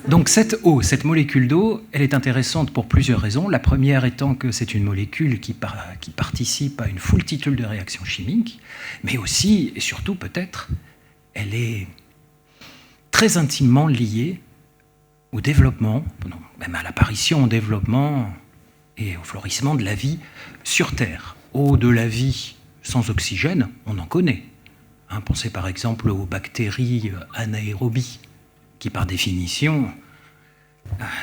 Donc cette eau, cette molécule d'eau, elle est intéressante pour plusieurs raisons. La première étant que c'est une molécule qui participe à une foultitude de réactions chimiques, mais aussi, et surtout peut-être, elle est très intimement liée au développement, même à l'apparition, au développement et au florissement de la vie sur Terre. Eau de la vie sans oxygène, on en connaît. Pensez par exemple aux bactéries anaérobies, qui par définition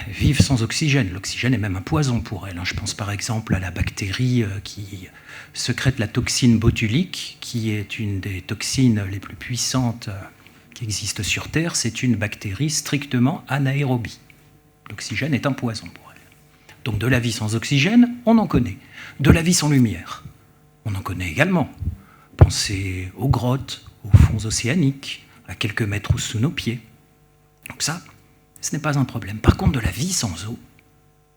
vivent sans oxygène. L'oxygène est même un poison pour elles. Je pense par exemple à la bactérie qui sécrète la toxine botulique, qui est une des toxines les plus puissantes qui existent sur Terre. C'est une bactérie strictement anaérobie. L'oxygène est un poison pour elle. Donc de la vie sans oxygène, on en connaît. De la vie sans lumière, on en connaît également. Pensez aux grottes, aux fonds océaniques, à quelques mètres sous nos pieds. Donc ça, ce n'est pas un problème. Par contre, de la vie sans eau,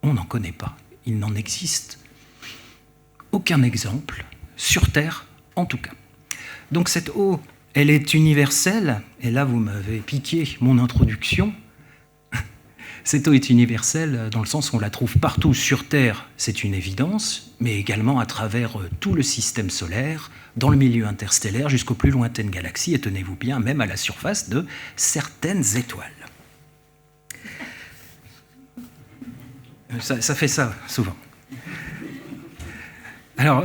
on n'en connaît pas. Il n'en existe aucun exemple, sur Terre en tout cas. Donc cette eau, elle est universelle, et là vous m'avez piqué mon introduction. Cette eau est universelle dans le sens où on la trouve partout sur Terre, c'est une évidence, mais également à travers tout le système solaire, dans le milieu interstellaire, jusqu'aux plus lointaines galaxies, et tenez-vous bien, même à la surface de certaines étoiles. Ça fait ça, souvent. Alors,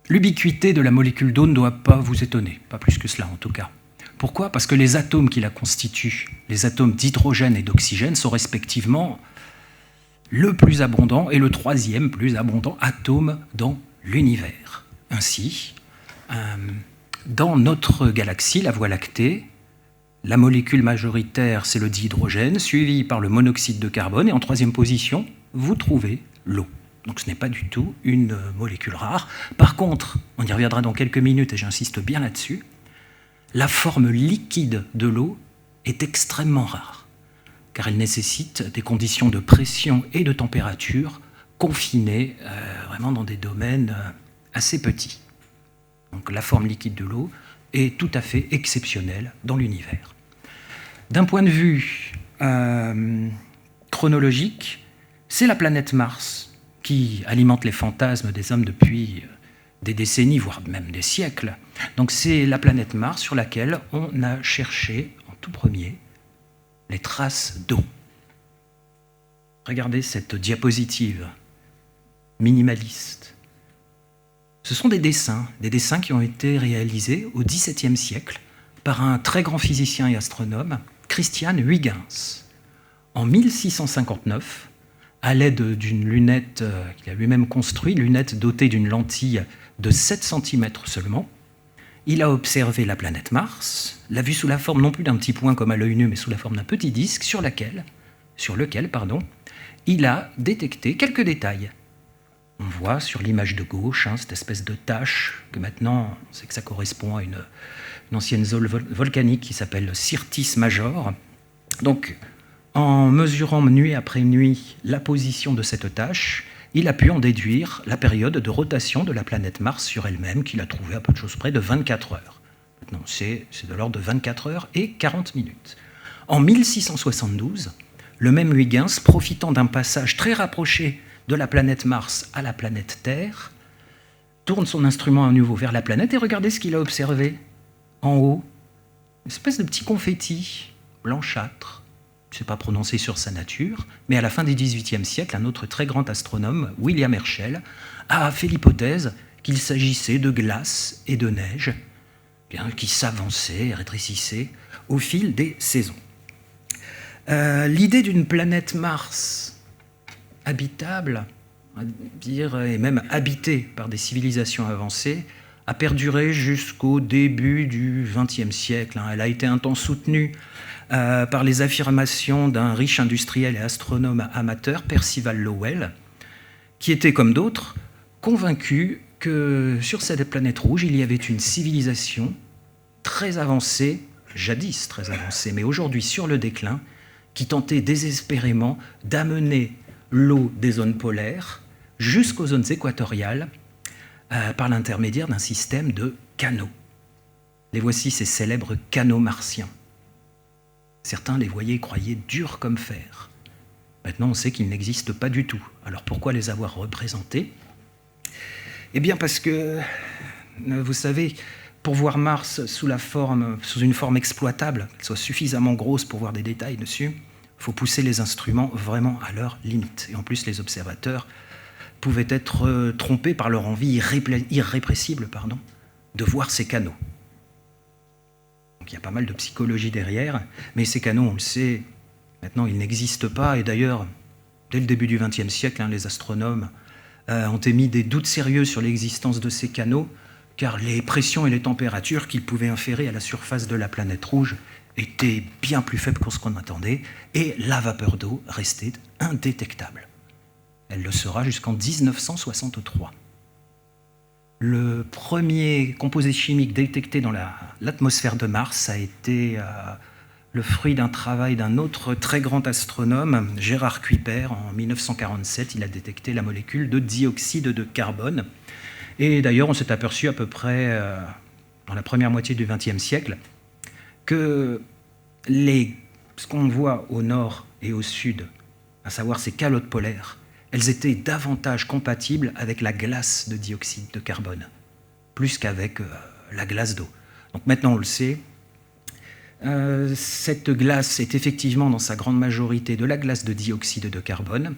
l'ubiquité de la molécule d'eau ne doit pas vous étonner, pas plus que cela en tout cas. Pourquoi ? Parce que les atomes qui la constituent, les atomes d'hydrogène et d'oxygène, sont respectivement le plus abondant et le troisième plus abondant atome dans l'univers. Ainsi, dans notre galaxie, la Voie lactée, la molécule majoritaire, c'est le dihydrogène, suivi par le monoxyde de carbone, et en troisième position, vous trouvez l'eau. Donc ce n'est pas du tout une molécule rare. Par contre, on y reviendra dans quelques minutes, et j'insiste bien là-dessus, la forme liquide de l'eau est extrêmement rare, car elle nécessite des conditions de pression et de température confinées vraiment dans des domaines assez petits. Donc la forme liquide de l'eau est tout à fait exceptionnelle dans l'univers. D'un point de vue chronologique, c'est la planète Mars qui alimente les fantasmes des hommes depuis des décennies, voire même des siècles. Donc c'est la planète Mars sur laquelle on a cherché en tout premier les traces d'eau. Regardez cette diapositive minimaliste. Ce sont des dessins qui ont été réalisés au XVIIe siècle par un très grand physicien et astronome, Christian Huygens. En 1659, à l'aide d'une lunette qu'il a lui-même construite, lunette dotée d'une lentille de 7 cm seulement, il a observé la planète Mars, l'a vue sous la forme non plus d'un petit point comme à l'œil nu, mais sous la forme d'un petit disque sur lequel il a détecté quelques détails. On voit sur l'image de gauche cette espèce de tache que maintenant, on sait que ça correspond à une ancienne zone volcanique qui s'appelle Syrtis Major. Donc, en mesurant nuit après nuit la position de cette tache, il a pu en déduire la période de rotation de la planète Mars sur elle-même, qu'il a trouvée à peu de choses près de 24 heures. Maintenant, c'est de l'ordre de 24 heures et 40 minutes. En 1672, le même Huygens, profitant d'un passage très rapproché de la planète Mars à la planète Terre, tourne son instrument à nouveau vers la planète et regardez ce qu'il a observé en haut. Une espèce de petit confetti blanchâtre. Je ne sais pas prononcer sur sa nature, mais à la fin du XVIIIe siècle, un autre très grand astronome, William Herschel, a fait l'hypothèse qu'il s'agissait de glace et de neige qui s'avançaient et rétrécissaient au fil des saisons. L'idée d'une planète Mars habitable, et même habitée par des civilisations avancées, a perduré jusqu'au début du XXe siècle. Elle a été un temps soutenue par les affirmations d'un riche industriel et astronome amateur, Percival Lowell, qui était, comme d'autres, convaincu que sur cette planète rouge, il y avait une civilisation très avancée, jadis très avancée, mais aujourd'hui sur le déclin, qui tentait désespérément d'amener l'eau des zones polaires jusqu'aux zones équatoriales par l'intermédiaire d'un système de canaux. Les voici ces célèbres canaux martiens. Certains les voyaient et croyaient durs comme fer. Maintenant, on sait qu'ils n'existent pas du tout. Alors pourquoi les avoir représentés? Eh bien parce que, vous savez, pour voir Mars sous une forme exploitable, qu'elle soit suffisamment grosse pour voir des détails dessus, il faut pousser les instruments vraiment à leur limite. Et en plus, les observateurs pouvaient être trompés par leur envie irrépressible de voir ces canaux. Donc il y a pas mal de psychologie derrière, mais ces canaux, on le sait, maintenant ils n'existent pas. Et d'ailleurs, dès le début du XXe siècle, les astronomes ont émis des doutes sérieux sur l'existence de ces canaux, car les pressions et les températures qu'ils pouvaient inférer à la surface de la planète rouge étaient bien plus faibles que ce qu'on attendait, et la vapeur d'eau restait indétectable. Elle le sera jusqu'en 1963. Le premier composé chimique détecté dans l'atmosphère de Mars a été le fruit d'un travail d'un autre très grand astronome, Gérard Kuiper, en 1947. Il a détecté la molécule de dioxyde de carbone. Et d'ailleurs, on s'est aperçu à peu près dans la première moitié du XXe siècle que ce qu'on voit au nord et au sud, à savoir ces calottes polaires, elles étaient davantage compatibles avec la glace de dioxyde de carbone, plus qu'avec la glace d'eau. Donc maintenant, on le sait, cette glace est effectivement dans sa grande majorité de la glace de dioxyde de carbone,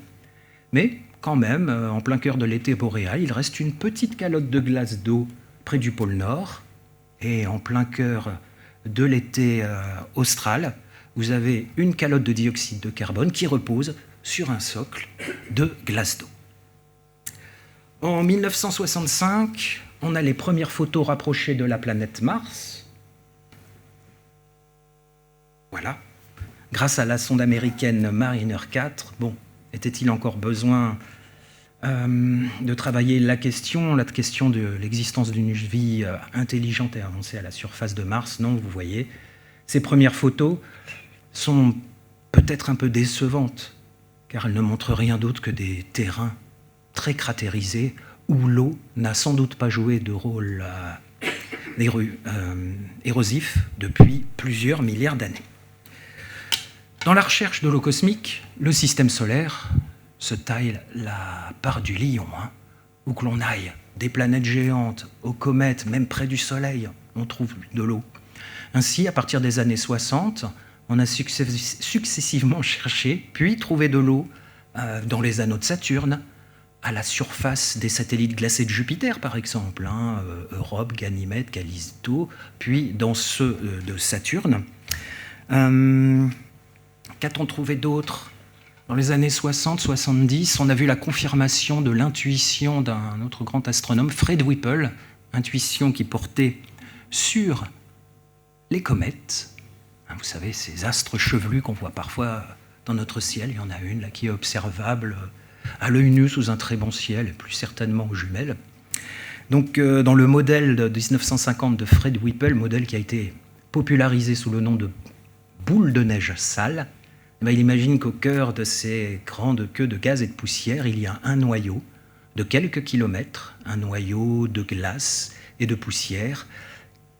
mais quand même, en plein cœur de l'été boréal, il reste une petite calotte de glace d'eau près du pôle Nord, et en plein cœur de l'été austral, vous avez une calotte de dioxyde de carbone qui repose sur un socle de glace d'eau. En 1965, on a les premières photos rapprochées de la planète Mars. Voilà. Grâce à la sonde américaine Mariner 4, était-il encore besoin de travailler la question de l'existence d'une vie intelligente et avancée à la surface de Mars? Non, vous voyez, ces premières photos sont peut-être un peu décevantes, car elles ne montrent rien d'autre que des terrains très cratérisés où l'eau n'a sans doute pas joué de rôle érosif depuis plusieurs milliards d'années. Dans la recherche de l'eau cosmique, le système solaire se taille la part du lion. Où que l'on aille, des planètes géantes, aux comètes, même près du Soleil, on trouve de l'eau. Ainsi, à partir des années 60, on a successivement cherché, puis trouvé de l'eau dans les anneaux de Saturne, à la surface des satellites glacés de Jupiter, par exemple, Europe, Ganymède, Callisto, puis dans ceux de Saturne. Qu'a-t-on trouvé d'autre? Dans les années 60-70, on a vu la confirmation de l'intuition d'un autre grand astronome, Fred Whipple, intuition qui portait sur les comètes. Vous savez, ces astres chevelus qu'on voit parfois dans notre ciel. Il y en a une là, qui est observable à l'œil nu sous un très bon ciel, et plus certainement aux jumelles. Donc, dans le modèle de 1950 de Fred Whipple, modèle qui a été popularisé sous le nom de boule de neige sale, il imagine qu'au cœur de ces grandes queues de gaz et de poussière, il y a un noyau de quelques kilomètres, un noyau de glace et de poussière,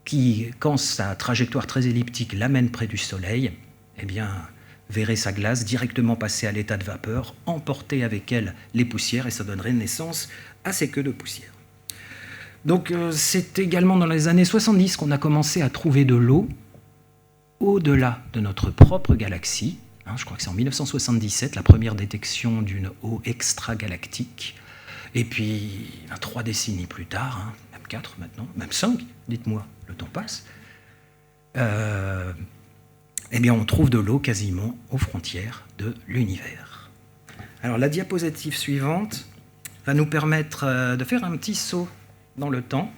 qui, quand sa trajectoire très elliptique l'amène près du Soleil, verrait sa glace directement passer à l'état de vapeur, emporter avec elle les poussières, et ça donnerait naissance à ces queues de poussière. Donc c'est également dans les années 70 qu'on a commencé à trouver de l'eau au-delà de notre propre galaxie. Je crois que c'est en 1977, la première détection d'une eau extragalactique. Et puis, 3 décennies plus tard, même 4 maintenant, même 5, dites-moi, le temps passe, on trouve de l'eau quasiment aux frontières de l'univers. Alors, la diapositive suivante va nous permettre de faire un petit saut dans le temps.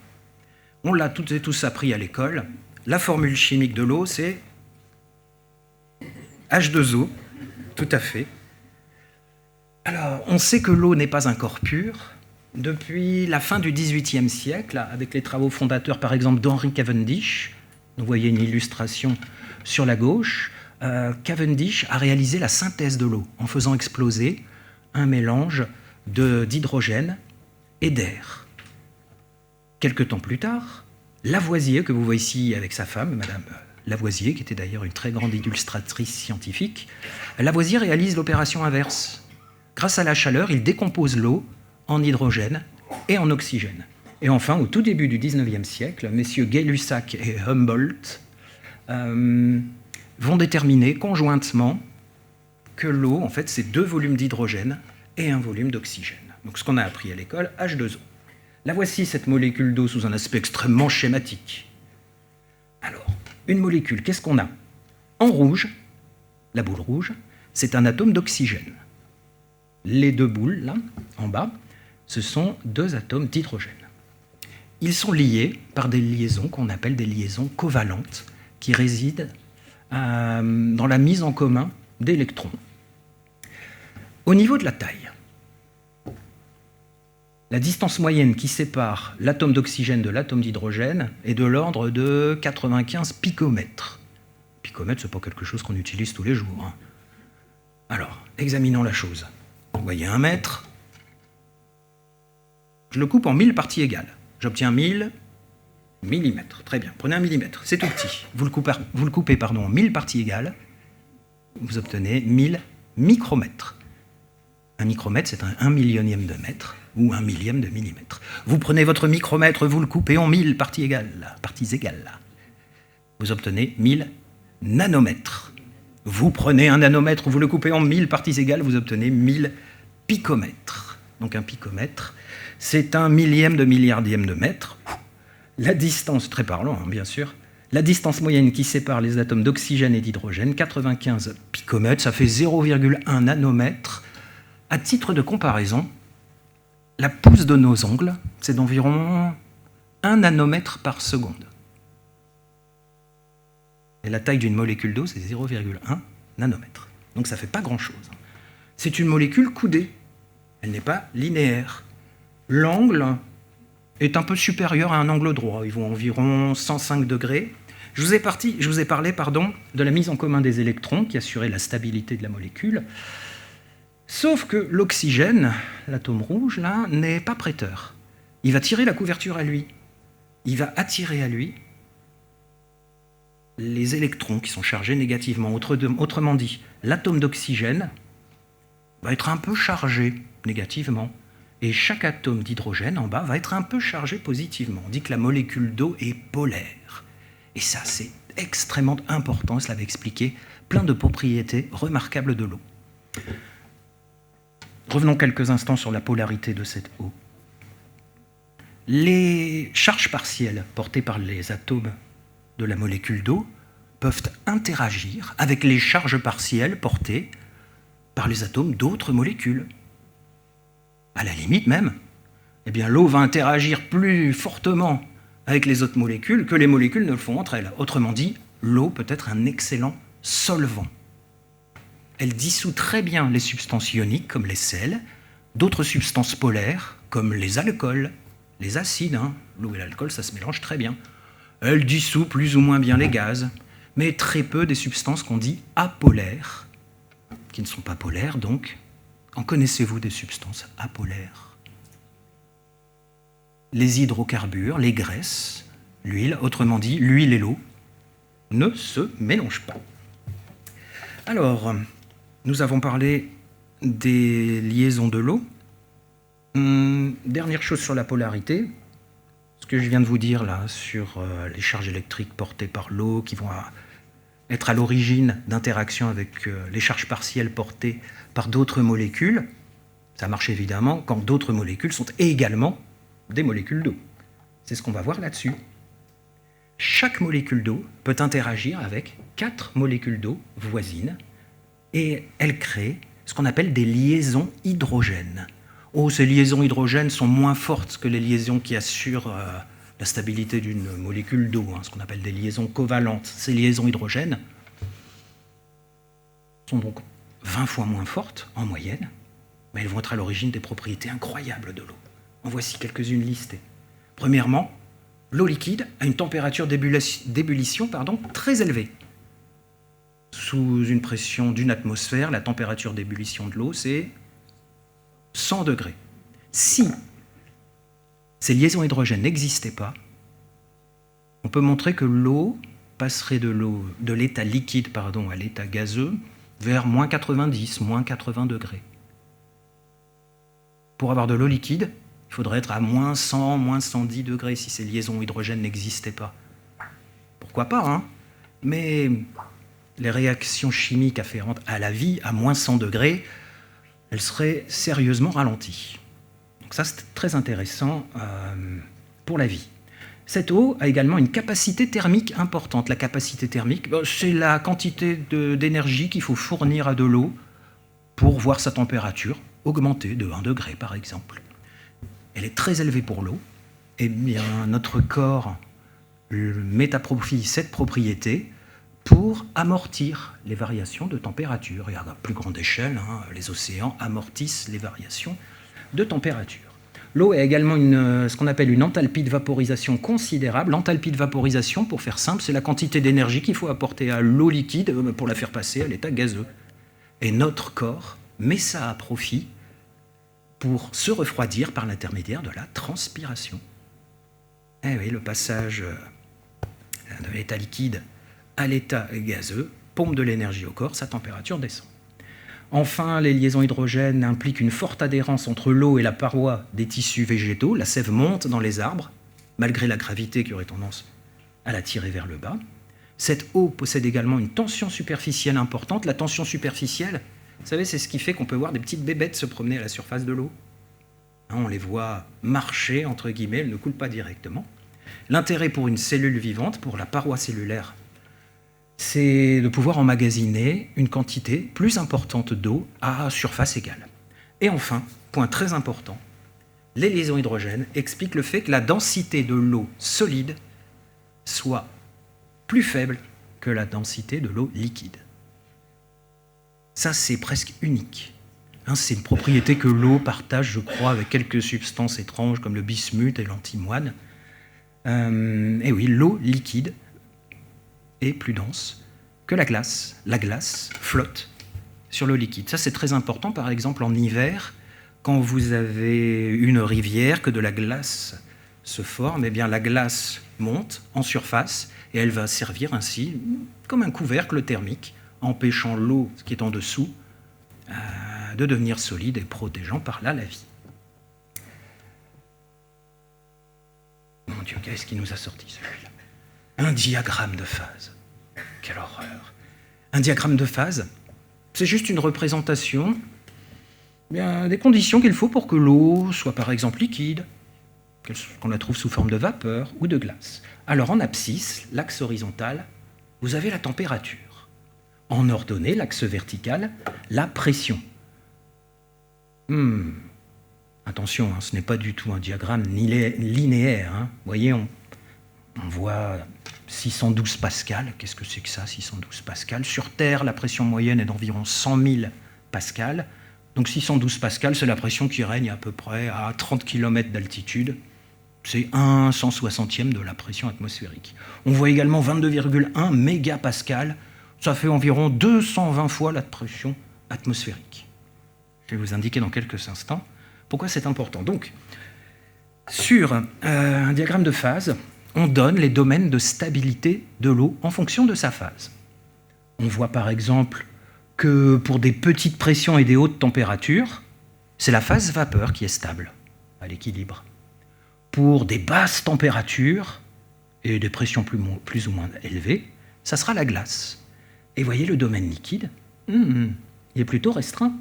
On l'a toutes et tous appris à l'école. La formule chimique de l'eau, c'est H2O, tout à fait. Alors, on sait que l'eau n'est pas un corps pur. Depuis la fin du XVIIIe siècle, avec les travaux fondateurs, par exemple, d'Henry Cavendish, vous voyez une illustration sur la gauche, Cavendish a réalisé la synthèse de l'eau en faisant exploser un mélange d'hydrogène et d'air. Quelque temps plus tard, Lavoisier, que vous voyez ici avec sa femme, Madame Lavoisier, qui était d'ailleurs une très grande illustratrice scientifique, Lavoisier réalise l'opération inverse. Grâce à la chaleur, il décompose l'eau en hydrogène et en oxygène. Et enfin, au tout début du XIXe siècle, messieurs Gay-Lussac et Humboldt vont déterminer conjointement que l'eau, en fait, c'est 2 volumes d'hydrogène et 1 volume d'oxygène. Donc ce qu'on a appris à l'école, H2O. Là voici cette molécule d'eau sous un aspect extrêmement schématique. Alors, une molécule, qu'est-ce qu'on a? En rouge, la boule rouge, c'est un atome d'oxygène. Les 2 boules, là, en bas, ce sont 2 atomes d'hydrogène. Ils sont liés par des liaisons qu'on appelle des liaisons covalentes, qui résident dans la mise en commun d'électrons. Au niveau de la taille, la distance moyenne qui sépare l'atome d'oxygène de l'atome d'hydrogène est de l'ordre de 95 picomètres. Picomètre, ce n'est pas quelque chose qu'on utilise tous les jours, hein. Alors, examinons la chose. Vous voyez 1 mètre. Je le coupe en 1000 parties égales. J'obtiens 1000 millimètres. Très bien, prenez un millimètre, c'est tout petit. Vous le coupez en 1000 parties égales, vous obtenez 1000 micromètres. Un micromètre, c'est un 1/1000e de mètre ou 1 millième de millimètre. Vous prenez votre micromètre, vous le coupez en 1000 parties égales. Vous obtenez 1000 nanomètres. Vous prenez un nanomètre, vous le coupez en 1000 parties égales, vous obtenez 1000 picomètres. Donc un picomètre, c'est 1 millième de milliardième de mètre. La distance, très parlant, hein, bien sûr, la distance moyenne qui sépare les atomes d'oxygène et d'hydrogène, 95 picomètres, ça fait 0,1 nanomètre. À titre de comparaison, la pouce de nos ongles, c'est d'environ 1 nanomètre par seconde. Et la taille d'une molécule d'eau, c'est 0,1 nanomètre. Donc ça ne fait pas grand-chose. C'est une molécule coudée. Elle n'est pas linéaire. L'angle est un peu supérieur à un angle droit. Il vaut environ 105 degrés. Je vous ai parlé de la mise en commun des électrons qui assurait la stabilité de la molécule. Sauf que l'oxygène, l'atome rouge, là, n'est pas prêteur. Il va tirer la couverture à lui. Il va attirer à lui les électrons qui sont chargés négativement. Autrement dit, l'atome d'oxygène va être un peu chargé négativement. Et chaque atome d'hydrogène en bas va être un peu chargé positivement. On dit que la molécule d'eau est polaire. Et ça, c'est extrêmement important. Cela va expliquer plein de propriétés remarquables de l'eau. Revenons quelques instants sur la polarité de cette eau. Les charges partielles portées par les atomes de la molécule d'eau peuvent interagir avec les charges partielles portées par les atomes d'autres molécules. À la limite même, eh bien, l'eau va interagir plus fortement avec les autres molécules que les molécules ne le font entre elles. Autrement dit, l'eau peut être un excellent solvant. Elle dissout très bien les substances ioniques comme les sels, d'autres substances polaires comme les alcools, les acides. L'eau et l'alcool, ça se mélange très bien. Elle dissout plus ou moins bien les gaz, mais très peu des substances qu'on dit apolaires, qui ne sont pas polaires donc. En connaissez-vous des substances apolaires? Les hydrocarbures, les graisses, l'huile, autrement dit, l'huile et l'eau, ne se mélangent pas. Alors, nous avons parlé des liaisons de l'eau. Dernière chose sur la polarité, ce que je viens de vous dire là sur les charges électriques portées par l'eau qui vont être à l'origine d'interactions avec les charges partielles portées par d'autres molécules, ça marche évidemment quand d'autres molécules sont également des molécules d'eau. C'est ce qu'on va voir là-dessus. Chaque molécule d'eau peut interagir avec 4 molécules d'eau voisines et elle crée ce qu'on appelle des liaisons hydrogènes. Ces liaisons hydrogènes sont moins fortes que les liaisons qui assurent la stabilité d'une molécule d'eau, ce qu'on appelle des liaisons covalentes. Ces liaisons hydrogènes sont donc 20 fois moins fortes en moyenne, mais elles vont être à l'origine des propriétés incroyables de l'eau. En voici quelques-unes listées. Premièrement, l'eau liquide a une température d'ébullition très élevée. Sous une pression d'une atmosphère, la température d'ébullition de l'eau, c'est 100 degrés. Si ces liaisons hydrogènes n'existaient pas, on peut montrer que l'eau passerait de l'état liquide à l'état gazeux vers moins 90, moins 80 degrés. Pour avoir de l'eau liquide, il faudrait être à moins 100, moins 110 degrés si ces liaisons hydrogène n'existaient pas. Pourquoi pas, hein? Mais les réactions chimiques afférentes à la vie, à moins 100 degrés, elles seraient sérieusement ralenties. Donc ça, c'est très intéressant pour la vie. Cette eau a également une capacité thermique importante. La capacité thermique, c'est la quantité d'énergie qu'il faut fournir à de l'eau pour voir sa température augmenter de 1 degré, par exemple. Elle est très élevée pour l'eau. Eh bien, notre corps met à profit cette propriété pour amortir les variations de température. Et à plus grande échelle, hein, les océans amortissent les variations de température. L'eau a également ce qu'on appelle une enthalpie de vaporisation considérable. L'enthalpie de vaporisation, pour faire simple, c'est la quantité d'énergie qu'il faut apporter à l'eau liquide pour la faire passer à l'état gazeux. Et notre corps met ça à profit pour se refroidir par l'intermédiaire de la transpiration. Eh oui, le passage de l'état liquide à l'état gazeux pompe de l'énergie au corps, sa température descend. Enfin, les liaisons hydrogènes impliquent une forte adhérence entre l'eau et la paroi des tissus végétaux. La sève monte dans les arbres, malgré la gravité qui aurait tendance à la tirer vers le bas. Cette eau possède également une tension superficielle importante. La tension superficielle, vous savez, c'est ce qui fait qu'on peut voir des petites bébêtes se promener à la surface de l'eau. On les voit marcher, entre guillemets, elles ne coulent pas directement. L'intérêt pour une cellule vivante, pour la paroi cellulaire, c'est de pouvoir emmagasiner une quantité plus importante d'eau à surface égale. Et enfin, point très important, les liaisons hydrogènes expliquent le fait que la densité de l'eau solide soit plus faible que la densité de l'eau liquide. Ça, c'est presque unique. C'est une propriété que l'eau partage, je crois, avec quelques substances étranges comme le bismuth et l'antimoine. Et oui, l'eau liquide est plus dense que la glace. La glace flotte sur l'eau liquide. Ça, c'est très important, par exemple, en hiver, quand vous avez une rivière, que de la glace se forme, eh bien, la glace monte en surface et elle va servir ainsi comme un couvercle thermique, empêchant l'eau qui est en dessous de devenir solide et protégeant par là la vie. Mon Dieu, qu'est-ce qui nous a sorti celui-là? Un diagramme de phase. Quelle horreur! Un diagramme de phase, c'est juste une représentation des conditions qu'il faut pour que l'eau soit par exemple liquide, qu'on la trouve sous forme de vapeur ou de glace. Alors en abscisse, l'axe horizontal, vous avez la température. En ordonnée, l'axe vertical, la pression. Attention, ce n'est pas du tout un diagramme linéaire. Vous voyez, on voit 612 pascal. Qu'est-ce que c'est que ça, 612 pascal? Sur Terre, la pression moyenne est d'environ 100 000 pascal. Donc 612 pascal, c'est la pression qui règne à peu près à 30 km d'altitude. C'est 1/160e de la pression atmosphérique. On voit également 22,1 mégapascal. Ça fait environ 220 fois la pression atmosphérique. Je vais vous indiquer dans quelques instants pourquoi c'est important. Donc, sur un diagramme de phase, on donne les domaines de stabilité de l'eau en fonction de sa phase. On voit par exemple que pour des petites pressions et des hautes températures, c'est la phase vapeur qui est stable, à l'équilibre. Pour des basses températures et des pressions plus ou moins élevées, ça sera la glace. Et voyez, le domaine liquide, il est plutôt restreint.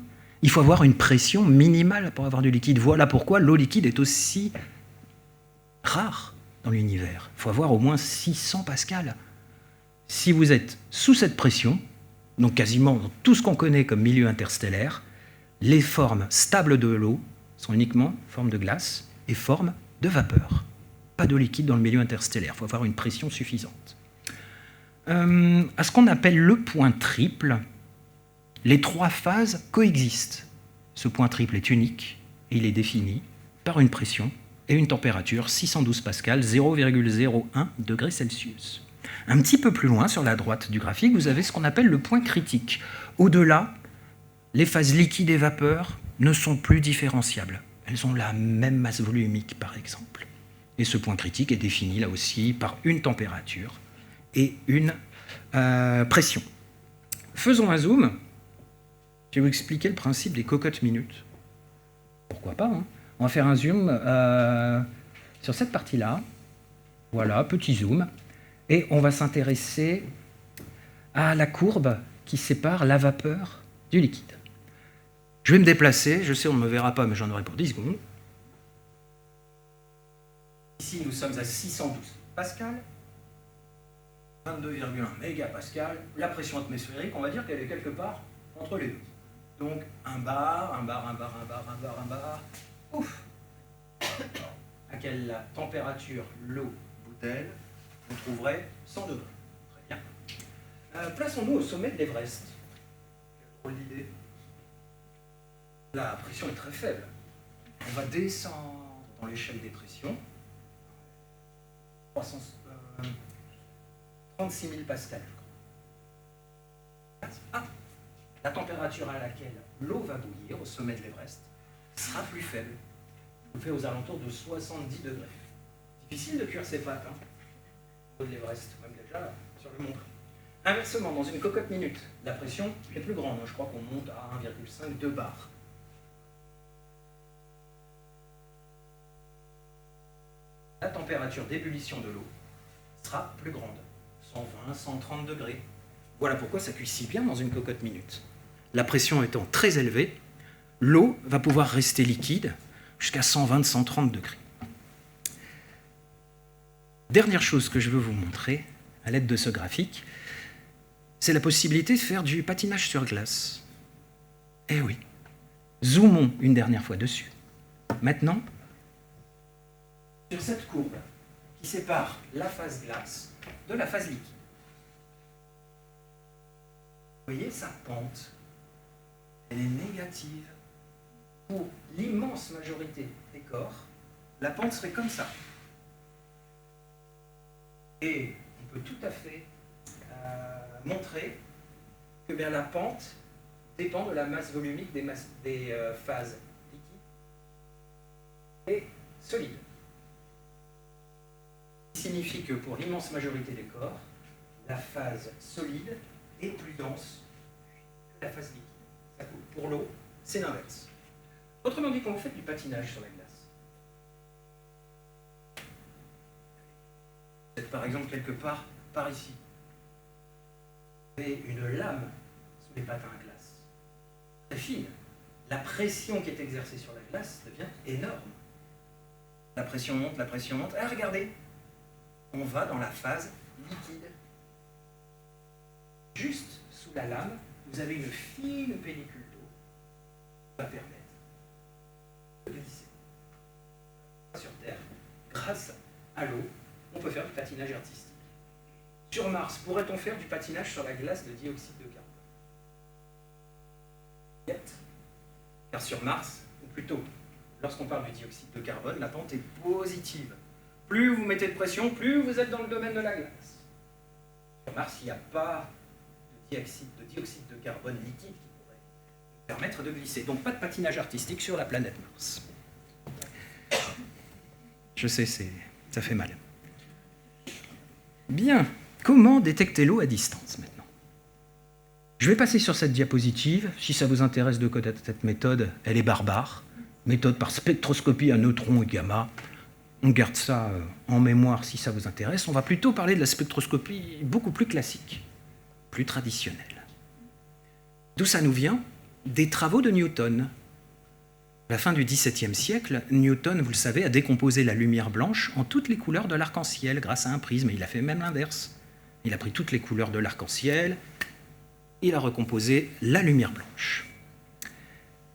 Il faut avoir une pression minimale pour avoir du liquide. Voilà pourquoi l'eau liquide est aussi rare dans l'univers. Il faut avoir au moins 600 pascal. Si vous êtes sous cette pression, donc quasiment dans tout ce qu'on connaît comme milieu interstellaire, les formes stables de l'eau sont uniquement formes de glace et formes de vapeur. Pas d'eau liquide dans le milieu interstellaire. Il faut avoir une pression suffisante. À ce qu'on appelle le point triple, les trois phases coexistent. Ce point triple est unique et il est défini par une pression et une température 612 pascal, 0,01 degrés Celsius. Un petit peu plus loin, sur la droite du graphique, vous avez ce qu'on appelle le point critique. Au-delà, les phases liquide et vapeur ne sont plus différenciables. Elles ont la même masse volumique, par exemple. Et ce point critique est défini, là aussi, par une température et une pression. Faisons un zoom. Je vais vous expliquer le principe des cocottes minutes. Pourquoi pas, hein. On va faire un zoom sur cette partie-là. Voilà, petit zoom. Et on va s'intéresser à la courbe qui sépare la vapeur du liquide. Je vais me déplacer. Je sais, on ne me verra pas, mais j'en aurai pour 10 secondes. Ici, nous sommes à 612 pascal. 22,1 mégapascal. La pression atmosphérique, on va dire qu'elle est quelque part entre les deux. Donc, un bar. Ouf. À quelle température l'eau bout-elle? On trouverait 100 degrés. Très bien. Plaçons-nous au sommet de l'Everest. Quelle drôle d'idée. La pression est très faible. On va descendre dans l'échelle des pressions. 36 000 pascal. La température à laquelle l'eau va bouillir au sommet de l'Everest sera plus faible. On fait aux alentours de 70 degrés. Difficile de cuire ses pâtes, hein, au de l'Everest, même déjà sur le mont. Inversement, dans une cocotte minute, la pression est plus grande. Je crois qu'on monte à 1,5-2 bars. La température d'ébullition de l'eau sera plus grande, 120-130 degrés. Voilà pourquoi ça cuit si bien dans une cocotte minute. La pression étant très élevée, l'eau va pouvoir rester liquide jusqu'à 120-130 degrés. Dernière chose que je veux vous montrer à l'aide de ce graphique, c'est la possibilité de faire du patinage sur glace. Eh oui, zoomons une dernière fois dessus. Maintenant, sur cette courbe qui sépare la phase glace de la phase liquide. Vous voyez, sa pente, elle est négative. Pour l'immense majorité des corps, la pente serait comme ça. Et on peut tout à fait montrer que bien, la pente dépend de la masse volumique des phases liquides et solides. Ce qui signifie que pour l'immense majorité des corps, la phase solide est plus dense que la phase liquide. Pour l'eau, c'est l'inverse. Autrement dit, quand vous faites du patinage sur la glace, vous êtes par exemple quelque part par ici, vous avez une lame sous les patins à glace, très fine. La pression qui est exercée sur la glace devient énorme. La pression monte, la pression monte. Ah, regardez, on va dans la phase liquide. Juste sous la lame, vous avez une fine pellicule d'eau qui va permettre de glisser. Sur Terre, grâce à l'eau, on peut faire du patinage artistique. Sur Mars, pourrait-on faire du patinage sur la glace de dioxyde de carbone? Car sur Mars, ou plutôt, lorsqu'on parle du dioxyde de carbone, la pente est positive. Plus vous mettez de pression, plus vous êtes dans le domaine de la glace. Sur Mars, il n'y a pas de dioxyde de carbone liquide qui pourrait nous permettre de glisser. Donc pas de patinage artistique sur la planète Mars. Je sais, ça fait mal. Bien, comment détecter l'eau à distance maintenant? Je vais passer sur cette diapositive. Si ça vous intéresse de connaître cette méthode, elle est barbare. Méthode par spectroscopie à neutrons et gamma. On garde ça en mémoire si ça vous intéresse. On va plutôt parler de la spectroscopie beaucoup plus classique, plus traditionnelle. D'où ça nous vient? Des travaux de Newton. À la fin du XVIIe siècle, Newton, vous le savez, a décomposé la lumière blanche en toutes les couleurs de l'arc-en-ciel grâce à un prisme. Et il a fait même l'inverse. Il a pris toutes les couleurs de l'arc-en-ciel, il a recomposé la lumière blanche.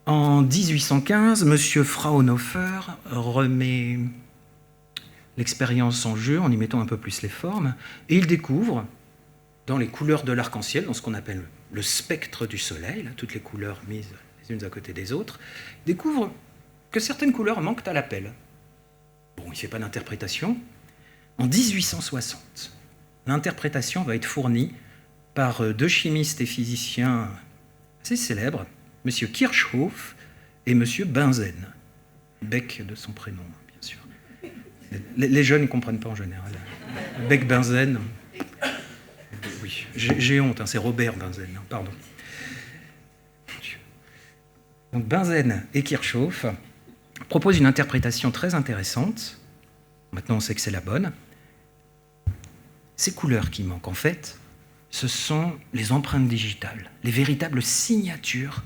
En 1815, M. Fraunhofer remet l'expérience en jeu en y mettant un peu plus les formes, et il découvre, dans les couleurs de l'arc-en-ciel, dans ce qu'on appelle le spectre du Soleil, là, toutes les couleurs mises les unes à côté des autres, découvre que certaines couleurs manquent à l'appel. Bon, il ne fait pas d'interprétation. En 1860, l'interprétation va être fournie par deux chimistes et physiciens assez célèbres, M. Kirchhoff et M. Bunsen. Beck de son prénom, bien sûr. Les jeunes ne comprennent pas en général. Beck, Bunsen. Oui, j'ai honte, hein, c'est Robert Bunsen, hein, pardon. Donc Bunsen et Kirchhoff proposent une interprétation très intéressante. Maintenant, on sait que c'est la bonne. Ces couleurs qui manquent, en fait, ce sont les empreintes digitales, les véritables signatures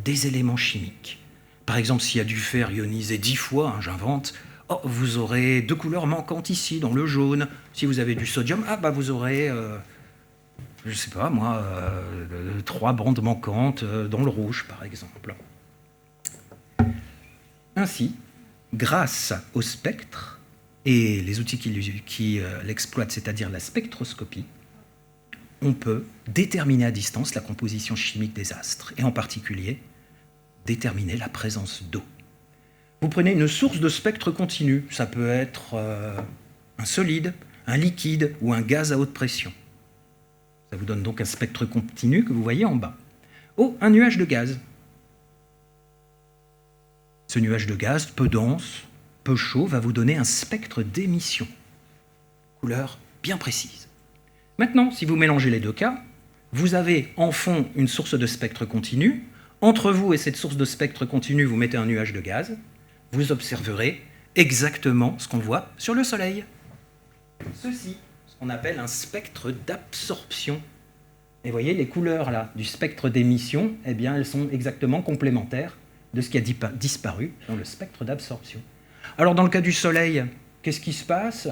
des éléments chimiques. Par exemple, s'il y a du fer ionisé 10 fois, hein, j'invente, oh, vous aurez 2 couleurs manquantes ici, dans le jaune. Si vous avez du sodium, vous aurez, je ne sais pas moi, 3 bandes manquantes dans le rouge, par exemple. Ainsi, grâce au spectre et les outils qui l'exploitent, c'est-à-dire la spectroscopie, on peut déterminer à distance la composition chimique des astres, et en particulier déterminer la présence d'eau. Vous prenez une source de spectre continu, ça peut être un solide, un liquide ou un gaz à haute pression. Ça vous donne donc un spectre continu que vous voyez en bas. Oh, un nuage de gaz. Ce nuage de gaz, peu dense, peu chaud, va vous donner un spectre d'émission. Couleur bien précise. Maintenant, si vous mélangez les deux cas, vous avez en fond une source de spectre continu. Entre vous et cette source de spectre continu, vous mettez un nuage de gaz. Vous observerez exactement ce qu'on voit sur le Soleil. Ceci, ce qu'on appelle un spectre d'absorption. Et vous voyez, les couleurs là, du spectre d'émission, eh bien, elles sont exactement complémentaires de ce qui a disparu dans le spectre d'absorption. Alors, dans le cas du Soleil, qu'est-ce qui se passe ?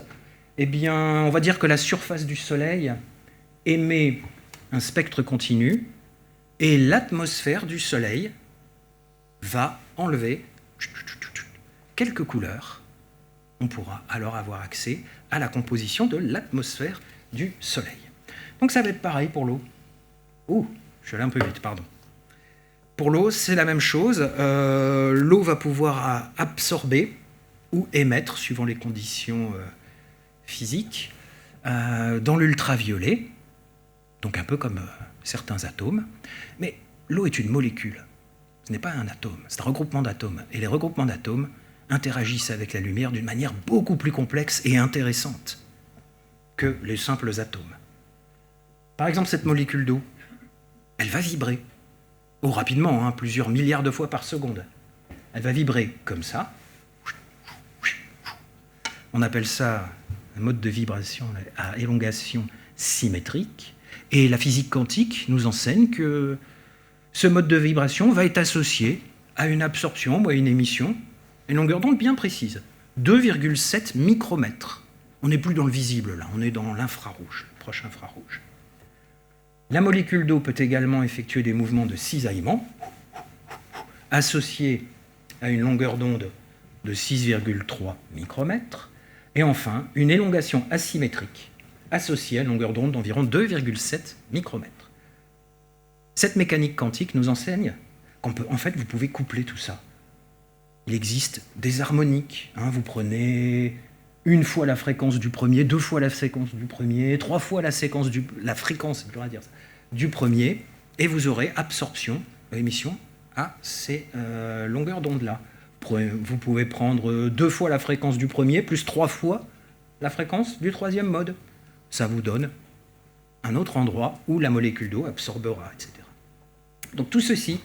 Eh bien, on va dire que la surface du Soleil émet un spectre continu et l'atmosphère du Soleil va enlever quelques couleurs. On pourra alors avoir accès à la composition de l'atmosphère du Soleil. Donc ça va être pareil pour l'eau. Ouh, je suis allé un peu vite, pardon. Pour l'eau, c'est la même chose. L'eau va pouvoir absorber ou émettre, suivant les conditions physiques, dans l'ultraviolet, donc un peu comme certains atomes. Mais l'eau est une molécule. Ce n'est pas un atome, c'est un regroupement d'atomes. Et les regroupements d'atomes interagissent avec la lumière d'une manière beaucoup plus complexe et intéressante que les simples atomes. Par exemple, cette molécule d'eau, elle va vibrer. Oh, rapidement, hein, plusieurs milliards de fois par seconde. Elle va vibrer comme ça. On appelle ça un mode de vibration à élongation symétrique. Et la physique quantique nous enseigne que ce mode de vibration va être associé à une absorption ou à une émission, une longueur d'onde bien précise, 2,7 micromètres. On n'est plus dans le visible là, on est dans l'infrarouge, le proche infrarouge. La molécule d'eau peut également effectuer des mouvements de cisaillement, associés à une longueur d'onde de 6,3 micromètres, et enfin une élongation asymétrique, associée à une longueur d'onde d'environ 2,7 micromètres. Cette mécanique quantique nous enseigne qu'en fait, vous pouvez coupler tout ça. Il existe des harmoniques. Hein, vous prenez une fois la fréquence du premier, 2 fois la séquence du premier, 3 fois la fréquence du premier, et vous aurez absorption, émission à ces longueurs d'onde-là. Vous pouvez prendre 2 fois la fréquence du premier, plus 3 fois la fréquence du troisième mode. Ça vous donne un autre endroit où la molécule d'eau absorbera, etc. Donc tout ceci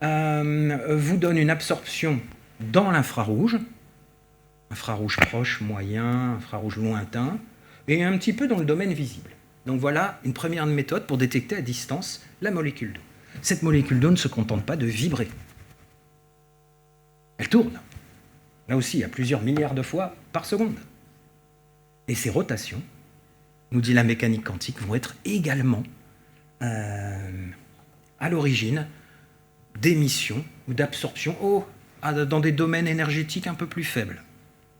vous donne une absorption dans l'infrarouge, infrarouge proche, moyen, infrarouge lointain, et un petit peu dans le domaine visible. Donc voilà une première méthode pour détecter à distance la molécule d'eau. Cette molécule d'eau ne se contente pas de vibrer. Elle tourne, là aussi à plusieurs milliards de fois par seconde. Et ces rotations, nous dit la mécanique quantique, vont être également à l'origine d'émissions ou d'absorption dans des domaines énergétiques un peu plus faibles.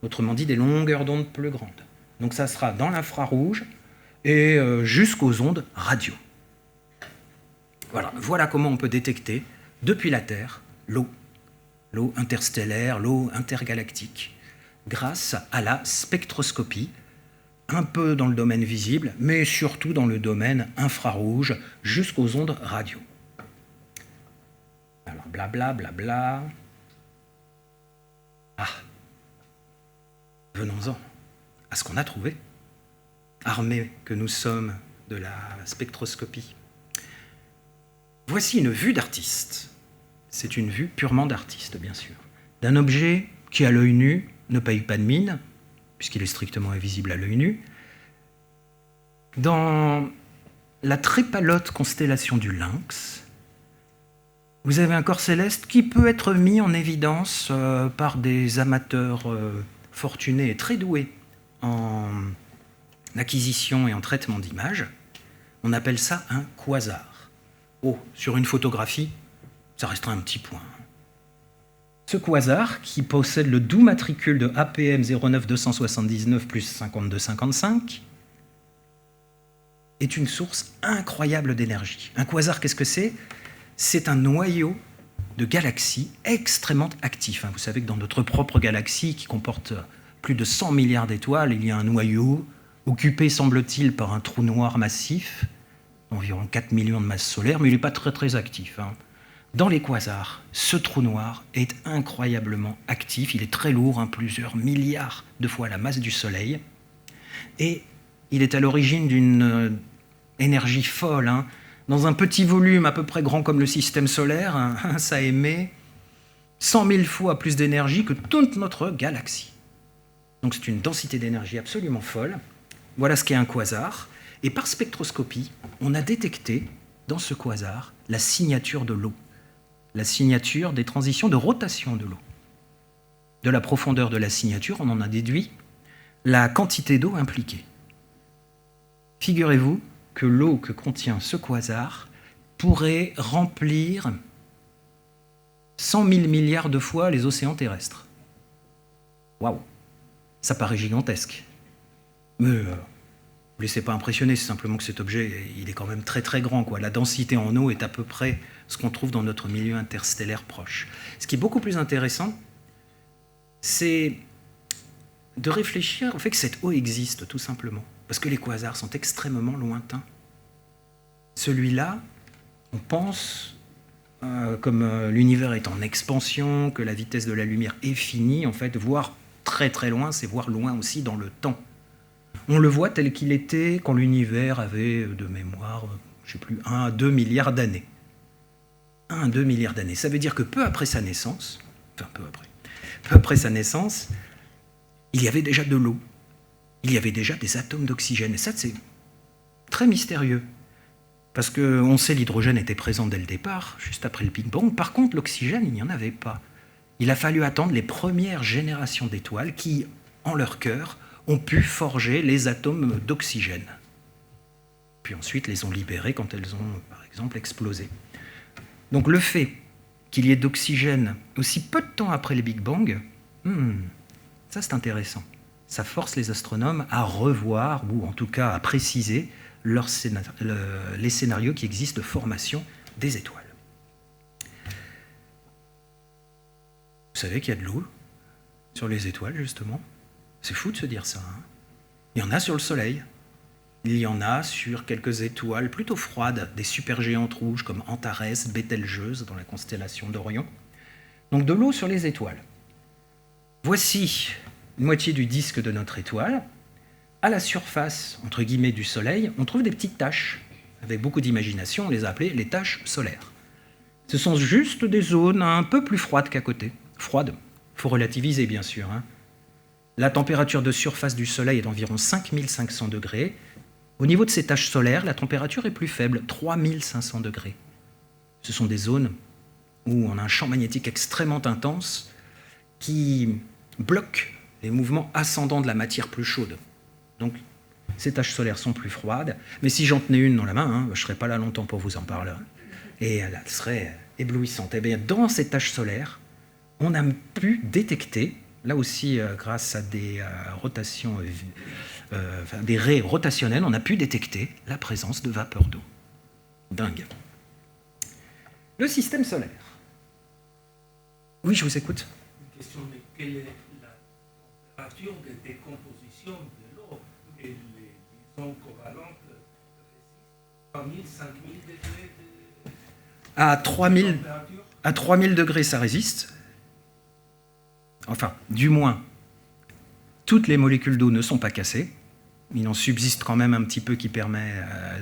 Autrement dit, des longueurs d'onde plus grandes. Donc ça sera dans l'infrarouge et jusqu'aux ondes radio. Voilà comment on peut détecter, depuis la Terre, l'eau interstellaire, l'eau intergalactique, grâce à la spectroscopie, un peu dans le domaine visible, mais surtout dans le domaine infrarouge, jusqu'aux ondes radio. Alors, blabla, blabla. Venons-en à ce qu'on a trouvé. Armés que nous sommes de la spectroscopie. Voici une vue d'artiste. C'est une vue purement d'artiste, bien sûr, d'un objet qui, à l'œil nu, ne paye pas de mine, puisqu'il est strictement invisible à l'œil nu. Dans la très palote constellation du Lynx, vous avez un corps céleste qui peut être mis en évidence par des amateurs fortunés et très doués en acquisition et en traitement d'images. On appelle ça un quasar. Oh, sur une photographie, ça restera un petit point. Ce quasar, qui possède le doux matricule de APM 09279 plus 5255, est une source incroyable d'énergie. Un quasar, qu'est-ce que c'est ? C'est un noyau de galaxies extrêmement actif. Vous savez que dans notre propre galaxie, qui comporte plus de 100 milliards d'étoiles, il y a un noyau occupé, semble-t-il, par un trou noir massif, d'environ 4 millions de masses solaires, mais il n'est pas très très actif. Dans les quasars, ce trou noir est incroyablement actif. Il est très lourd, plusieurs milliards de fois la masse du Soleil. Et il est à l'origine d'une énergie folle. Dans un petit volume à peu près grand comme le système solaire, ça émet 100 000 fois plus d'énergie que toute notre galaxie. Donc c'est une densité d'énergie absolument folle. Voilà ce qu'est un quasar. Et par spectroscopie, on a détecté dans ce quasar la signature de l'eau, la signature des transitions de rotation de l'eau. De la profondeur de la signature, on en a déduit la quantité d'eau impliquée. Figurez-vous que l'eau que contient ce quasar pourrait remplir 100 000 milliards de fois les océans terrestres. Waouh! Ça paraît gigantesque. Mais ne vous laissez pas impressionner, c'est simplement que cet objet, il est quand même très très grand. La densité en eau est à peu près ce qu'on trouve dans notre milieu interstellaire proche. Ce qui est beaucoup plus intéressant, c'est de réfléchir au fait que cette eau existe, tout simplement. Parce que les quasars sont extrêmement lointains. Celui-là, on pense, comme l'univers est en expansion, que la vitesse de la lumière est finie, en fait, voir très très loin, c'est voir loin aussi dans le temps. On le voit tel qu'il était quand l'univers avait, de mémoire, je ne sais plus, 1 à 2 milliards d'années. 1 à 2 milliards d'années. Ça veut dire que peu après sa naissance, peu après sa naissance, il y avait déjà de l'eau. Il y avait déjà des atomes d'oxygène. Et ça, c'est très mystérieux. Parce qu'on sait que l'hydrogène était présent dès le départ, juste après le Big Bang. Par contre, l'oxygène, il n'y en avait pas. Il a fallu attendre les premières générations d'étoiles qui, en leur cœur, ont pu forger les atomes d'oxygène. Puis ensuite, les ont libérés quand elles ont, par exemple, explosé. Donc le fait qu'il y ait d'oxygène aussi peu de temps après le Big Bang, ça c'est intéressant. Ça force les astronomes à revoir, ou en tout cas à préciser, les scénarios qui existent de formation des étoiles. Vous savez qu'il y a de l'eau sur les étoiles, justement. C'est fou de se dire ça. Il y en a sur le Soleil. Il y en a sur quelques étoiles plutôt froides, des supergéantes rouges comme Antares, Bételgeuse dans la constellation d'Orion. Donc de l'eau sur les étoiles. Voici une moitié du disque de notre étoile. À la surface, entre guillemets, du Soleil, on trouve des petites taches. Avec beaucoup d'imagination, on les a appelées les taches solaires. Ce sont juste des zones un peu plus froides qu'à côté. Froides, il faut relativiser bien sûr. La température de surface du Soleil est d'environ 5500 degrés. Au niveau de ces taches solaires, la température est plus faible, 3500 degrés. Ce sont des zones où on a un champ magnétique extrêmement intense qui bloque les mouvements ascendants de la matière plus chaude. Donc, ces taches solaires sont plus froides. Mais si j'en tenais une dans la main, je ne serais pas là longtemps pour vous en parler. Et elle serait éblouissante. Et bien, dans ces taches solaires, on a pu détecter, là aussi grâce à des rotations, des raies rotationnelles, on a pu détecter la présence de vapeur d'eau. Dingue. Le système solaire. Oui, je vous écoute. Une question de quelle est la température de décomposition de l'eau et les liaisons covalentes résistent 3000, 5000 degrés de à 3000 degrés, ça résiste. Enfin, du moins, toutes les molécules d'eau ne sont pas cassées. Il en subsiste quand même un petit peu qui permet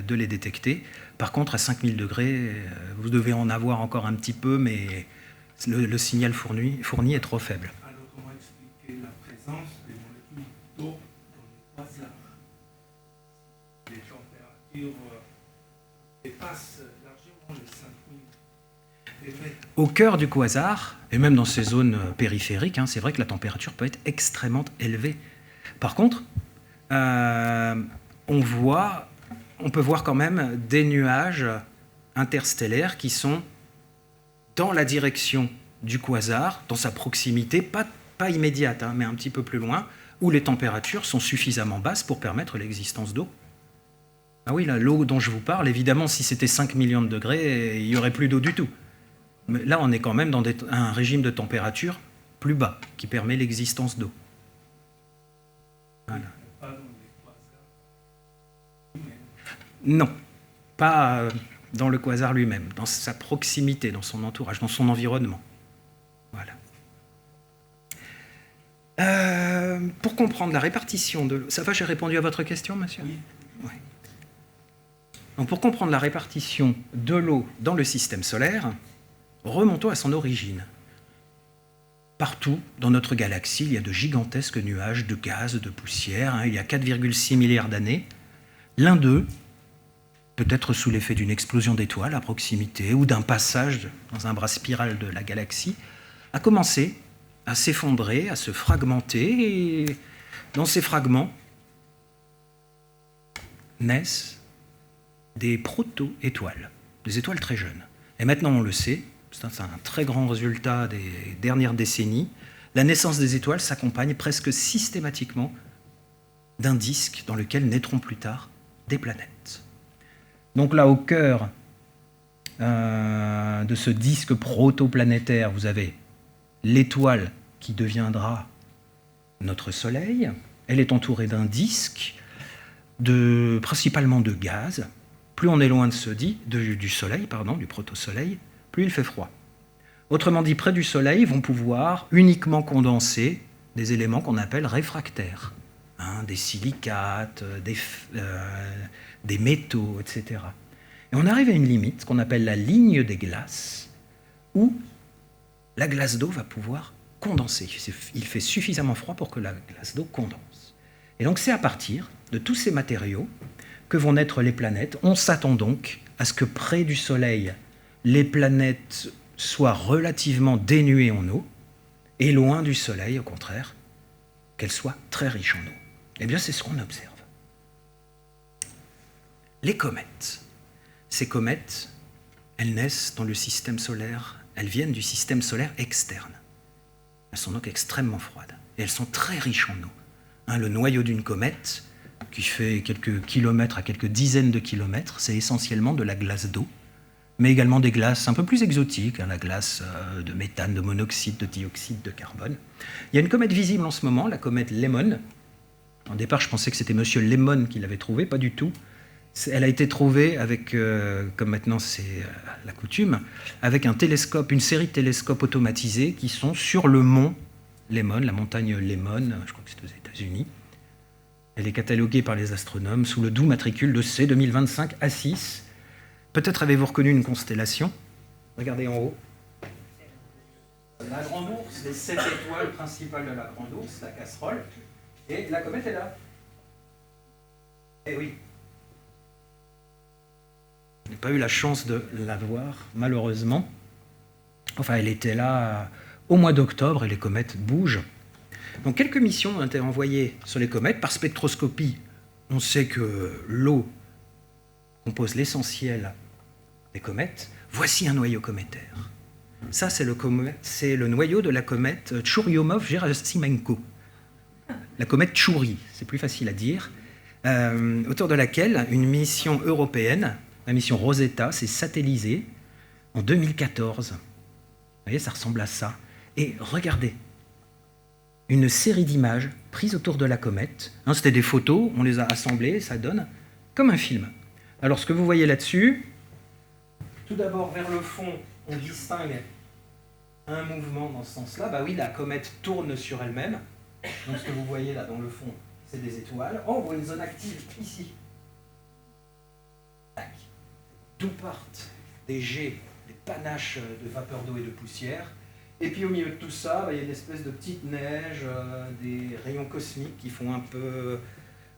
de les détecter. Par contre, à 5000 degrés, vous devez en avoir encore un petit peu, mais le signal fourni est trop faible. Alors, comment expliquer la présence des molécules d'eau dans les quasars? Les températures dépassent largement les 5000 degrés. Au cœur du quasar, et même dans ces zones périphériques, c'est vrai que la température peut être extrêmement élevée. Par contre, on peut voir quand même des nuages interstellaires qui sont dans la direction du quasar, dans sa proximité, pas immédiate, mais un petit peu plus loin, où les températures sont suffisamment basses pour permettre l'existence d'eau. Ah oui, l'eau dont je vous parle, évidemment, si c'était 5 millions de degrés, il n'y aurait plus d'eau du tout. Mais là, on est quand même dans un régime de température plus bas, qui permet l'existence d'eau. Voilà. Non, pas dans le quasar lui-même, dans sa proximité, dans son entourage, dans son environnement. Voilà. Pour comprendre la répartition de l'eau... Ça va, j'ai répondu à votre question, monsieur? Oui. Ouais. Donc, pour comprendre la répartition de l'eau dans le système solaire, remontons à son origine. Partout dans notre galaxie, il y a de gigantesques nuages de gaz, de poussière. Il y a 4,6 milliards d'années. L'un d'eux, peut-être sous l'effet d'une explosion d'étoiles à proximité ou d'un passage dans un bras spiral de la galaxie, a commencé à s'effondrer, à se fragmenter. Et dans ces fragments naissent des proto-étoiles, des étoiles très jeunes. Et maintenant, on le sait, c'est un très grand résultat des dernières décennies, la naissance des étoiles s'accompagne presque systématiquement d'un disque dans lequel naîtront plus tard des planètes. Donc là, au cœur de ce disque protoplanétaire, vous avez l'étoile qui deviendra notre Soleil. Elle est entourée d'un disque, principalement de gaz. Plus on est loin du Soleil, du proto-Soleil, plus il fait froid. Autrement dit, près du Soleil vont pouvoir uniquement condenser des éléments qu'on appelle réfractaires, des silicates, des métaux, etc. Et on arrive à une limite qu'on appelle la ligne des glaces, où la glace d'eau va pouvoir condenser. Il fait suffisamment froid pour que la glace d'eau condense. Et donc c'est à partir de tous ces matériaux que vont naître les planètes. On s'attend donc à ce que près du Soleil, les planètes soient relativement dénuées en eau, et loin du Soleil, au contraire, qu'elles soient très riches en eau. Eh bien, c'est ce qu'on observe. Les comètes. Ces comètes, elles naissent dans le système solaire, elles viennent du système solaire externe. Elles sont donc extrêmement froides, et elles sont très riches en eau. Le noyau d'une comète, qui fait quelques kilomètres à quelques dizaines de kilomètres, c'est essentiellement de la glace d'eau, mais également des glaces un peu plus exotiques, la glace de méthane, de monoxyde, de dioxyde de carbone. Il y a une comète visible en ce moment, la comète Lemon. Au départ, je pensais que c'était Monsieur Lemon qui l'avait trouvée, pas du tout. Elle a été trouvée avec, comme maintenant c'est la coutume, avec un télescope, une série de télescopes automatisés qui sont sur le mont Lemon, la montagne Lemon, je crois que c'est aux États-Unis. Elle est cataloguée par les astronomes sous le doux matricule de C 2025 A6. Peut-être avez-vous reconnu une constellation. Regardez en haut. La Grande Ourse, les 7 étoiles principales de la Grande Ourse, la casserole. Et la comète est là. Eh oui. Je n'ai pas eu la chance de la voir, malheureusement. Enfin, elle était là au mois d'octobre et les comètes bougent. Donc, quelques missions ont été envoyées sur les comètes. Par spectroscopie, on sait que l'eau compose l'essentiel des comètes. Voici un noyau cométaire. Ça, c'est le noyau de la comète Churyumov-Gerasimenko. La comète Chury, c'est plus facile à dire, autour de laquelle une mission européenne, la mission Rosetta, s'est satellisée en 2014. Vous voyez, ça ressemble à ça. Et regardez, une série d'images prises autour de la comète. C'était des photos, on les a assemblées, ça donne comme un film. Alors, ce que vous voyez là-dessus, tout d'abord, vers le fond, on distingue un mouvement dans ce sens-là. Bah oui, la comète tourne sur elle-même. Donc, ce que vous voyez là dans le fond, c'est des étoiles. Oh, on voit une zone active ici. Tac. D'où partent des jets, des panaches de vapeur d'eau et de poussière. Et puis au milieu de tout ça, il y a une espèce de petite neige, des rayons cosmiques qui font un peu,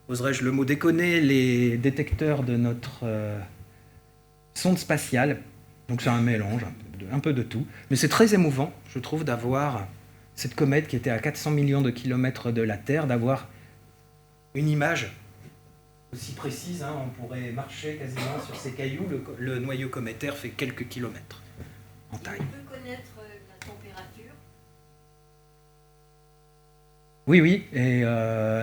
oserais-je le mot, déconner les détecteurs de notre sonde spatiale. Donc c'est un mélange, un peu de tout. Mais c'est très émouvant, je trouve, d'avoir cette comète qui était à 400 millions de kilomètres de la Terre, d'avoir une image aussi précise. Hein, on pourrait marcher quasiment sur ces cailloux. Le noyau cométaire fait quelques kilomètres en taille. On peut connaître la température? Oui, oui. Et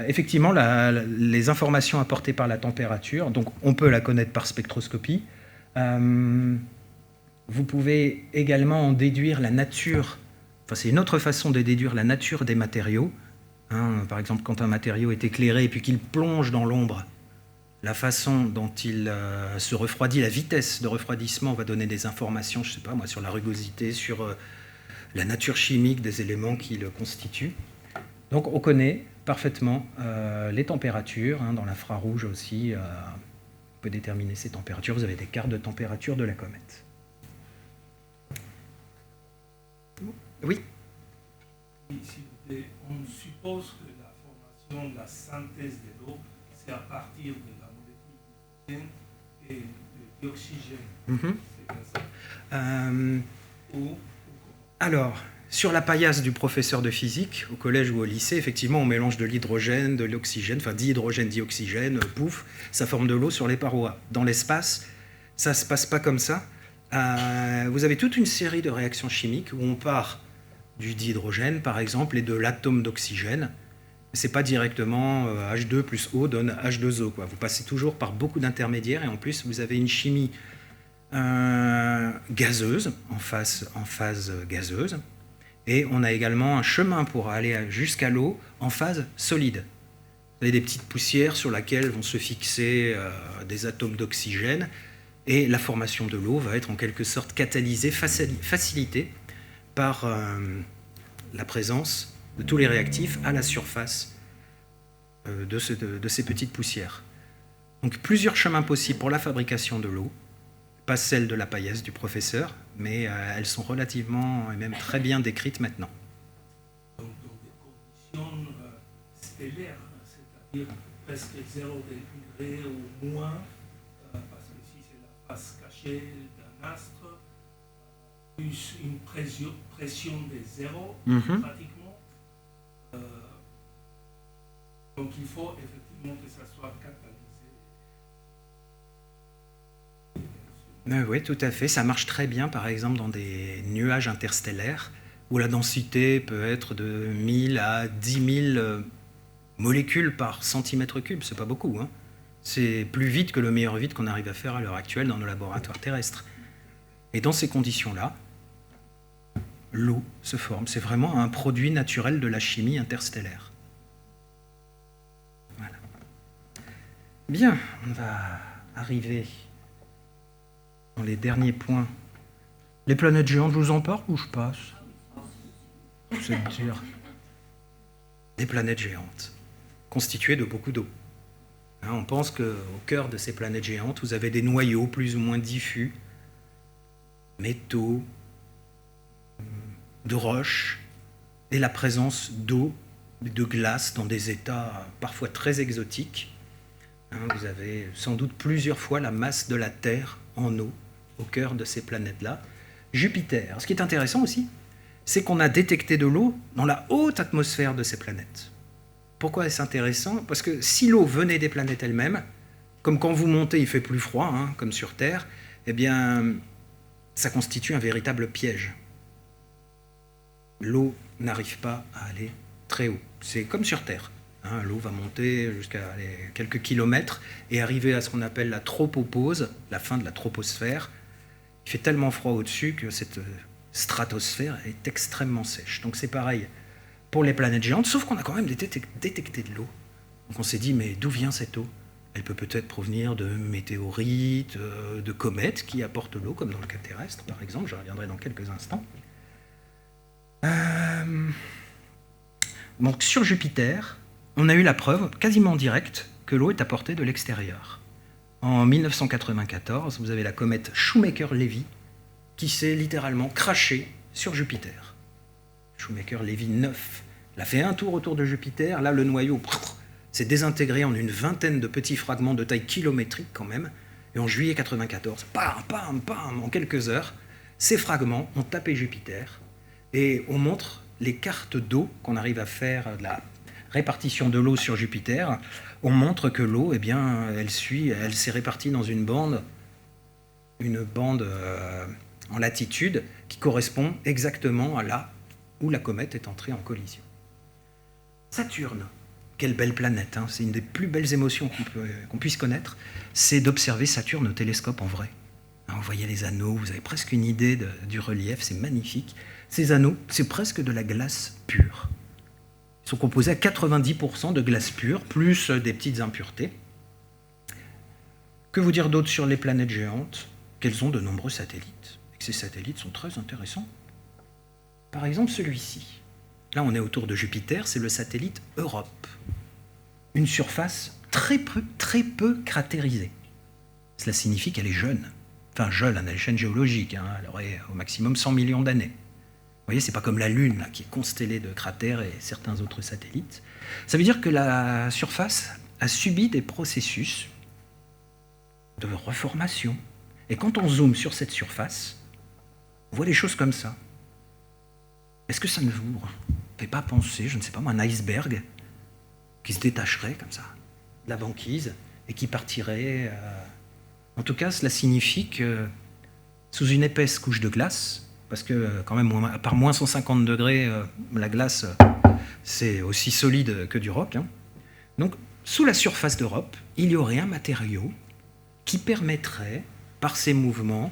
effectivement, les informations apportées par la température, donc on peut la connaître par spectroscopie. Vous pouvez également en déduire la nature. Enfin, c'est une autre façon de déduire la nature des matériaux. Hein, par exemple, quand un matériau est éclairé et puis qu'il plonge dans l'ombre, la façon dont il se refroidit, la vitesse de refroidissement va donner des informations, je ne sais pas moi, sur la rugosité, sur la nature chimique des éléments qui le constituent. Donc on connaît parfaitement les températures, hein, dans l'infrarouge aussi, on peut déterminer ces températures. Vous avez des cartes de température de la comète. Oui. S'il vous plaît, on suppose que la formation de la synthèse de l'eau, c'est à partir de la molécule d'hydrogène et de l'oxygène. C'est bien ça? Alors, sur la paillasse du professeur de physique, au collège ou au lycée, effectivement, on mélange de l'hydrogène, de l'oxygène, enfin dihydrogène, dioxygène, pouf, ça forme de l'eau sur les parois. Dans l'espace, ça ne se passe pas comme ça. Vous avez toute une série de réactions chimiques où on part du dihydrogène, par exemple, et de l'atome d'oxygène. Ce n'est pas directement H2 plus O donne H2O, quoi. Vous passez toujours par beaucoup d'intermédiaires, et en plus, vous avez une chimie gazeuse, en phase gazeuse, et on a également un chemin pour aller jusqu'à l'eau en phase solide. Vous avez des petites poussières sur lesquelles vont se fixer des atomes d'oxygène, et la formation de l'eau va être en quelque sorte catalysée, facilitée par la présence de tous les réactifs à la surface de ces petites poussières. Donc plusieurs chemins possibles pour la fabrication de l'eau, pas celle de la paillasse du professeur, mais elles sont relativement et même très bien décrites maintenant. Donc dans des conditions stellaires, c'est-à-dire presque 0 degré ou moins, parce que ici c'est la face cachée d'un astre, plus une pression de zéro, pratiquement. Donc il faut effectivement que ça soit catalysé. Oui, tout à fait. Ça marche très bien, par exemple, dans des nuages interstellaires, où la densité peut être de 1000 à 10 000 molécules par centimètre cube. C'est pas beaucoup, hein. C'est plus vite que le meilleur vide qu'on arrive à faire à l'heure actuelle dans nos laboratoires terrestres. Et dans ces conditions-là, l'eau se forme. C'est vraiment un produit naturel de la chimie interstellaire. Voilà. Bien, on va arriver dans les derniers points. Les planètes géantes, je vous en parle ou je passe? C'est dur. Des planètes géantes, constituées de beaucoup d'eau. Hein, on pense qu'au cœur de ces planètes géantes, vous avez des noyaux plus ou moins diffus, métaux, de roches, et la présence d'eau, de glace dans des états parfois très exotiques. Hein, vous avez sans doute plusieurs fois la masse de la Terre en eau au cœur de ces planètes-là. Jupiter, ce qui est intéressant aussi, c'est qu'on a détecté de l'eau dans la haute atmosphère de ces planètes. Pourquoi est-ce intéressant? Parce que si l'eau venait des planètes elles-mêmes, comme quand vous montez, il fait plus froid, hein, comme sur Terre, eh bien, ça constitue un véritable piège. L'eau n'arrive pas à aller très haut. C'est comme sur Terre. Hein, l'eau va monter jusqu'à quelques kilomètres et arriver à ce qu'on appelle la tropopause, la fin de la troposphère. Il fait tellement froid au-dessus que cette stratosphère est extrêmement sèche. Donc c'est pareil pour les planètes géantes, sauf qu'on a quand même détecté de l'eau. Donc on s'est dit, mais d'où vient cette eau? Elle peut peut-être provenir de météorites, de comètes qui apportent l'eau, comme dans le cas terrestre, par exemple. Je reviendrai dans quelques instants. Donc sur Jupiter, on a eu la preuve quasiment directe que l'eau est apportée de l'extérieur. En 1994, vous avez la comète Shoemaker-Levy qui s'est littéralement crashée sur Jupiter. Shoemaker-Levy 9. Elle a fait un tour autour de Jupiter. Là, le noyau s'est désintégré en une vingtaine de petits fragments de taille kilométrique quand même. Et en juillet 1994, en quelques heures, ces fragments ont tapé Jupiter. Et on montre les cartes d'eau qu'on arrive à faire de la répartition de l'eau sur Jupiter. On montre que l'eau, eh bien, elle s'est répartie dans une bande en latitude qui correspond exactement à là où la comète est entrée en collision. Saturne, quelle belle planète, hein. C'est une des plus belles émotions qu'on puisse connaître, c'est d'observer Saturne au télescope en vrai. Hein, vous voyez les anneaux, vous avez presque une idée du relief, c'est magnifique. Ces anneaux, c'est presque de la glace pure. Ils sont composés à 90% de glace pure, plus des petites impuretés. Que vous dire d'autre sur les planètes géantes? Qu'elles ont de nombreux satellites, et que ces satellites sont très intéressants. Par exemple, celui-ci. Là, on est autour de Jupiter, c'est le satellite Europe. Une surface très peu cratérisée. Cela signifie qu'elle est jeune. Enfin, jeune à l'échelle géologique, hein. Elle aurait au maximum 100 millions d'années. Vous voyez, c'est pas comme la Lune, là, qui est constellée de cratères et certains autres satellites. Ça veut dire que la surface a subi des processus de reformation. Et quand on zoome sur cette surface, on voit des choses comme ça. Est-ce que ça ne vous fait pas penser, je ne sais pas moi, un iceberg qui se détacherait comme ça de la banquise et qui partirait En tout cas, cela signifie que sous une épaisse couche de glace, parce que quand même, à part moins 150 degrés, la glace, c'est aussi solide que du roc. Hein. Donc, sous la surface d'Europe, il y aurait un matériau qui permettrait, par ses mouvements,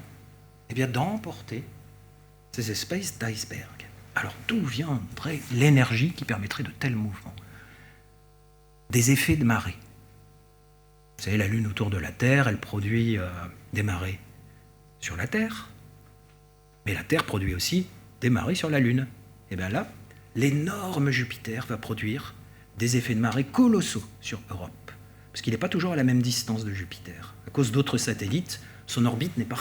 eh bien, d'emporter ces espèces d'icebergs. Alors, d'où viendrait l'énergie qui permettrait de tels mouvements? Des effets de marée. Vous savez, la Lune autour de la Terre, elle produit des marées sur la Terre, mais la Terre produit aussi des marées sur la Lune. Et bien là, l'énorme Jupiter va produire des effets de marée colossaux sur Europe, parce qu'il n'est pas toujours à la même distance de Jupiter. À cause d'autres satellites, son orbite n'est pas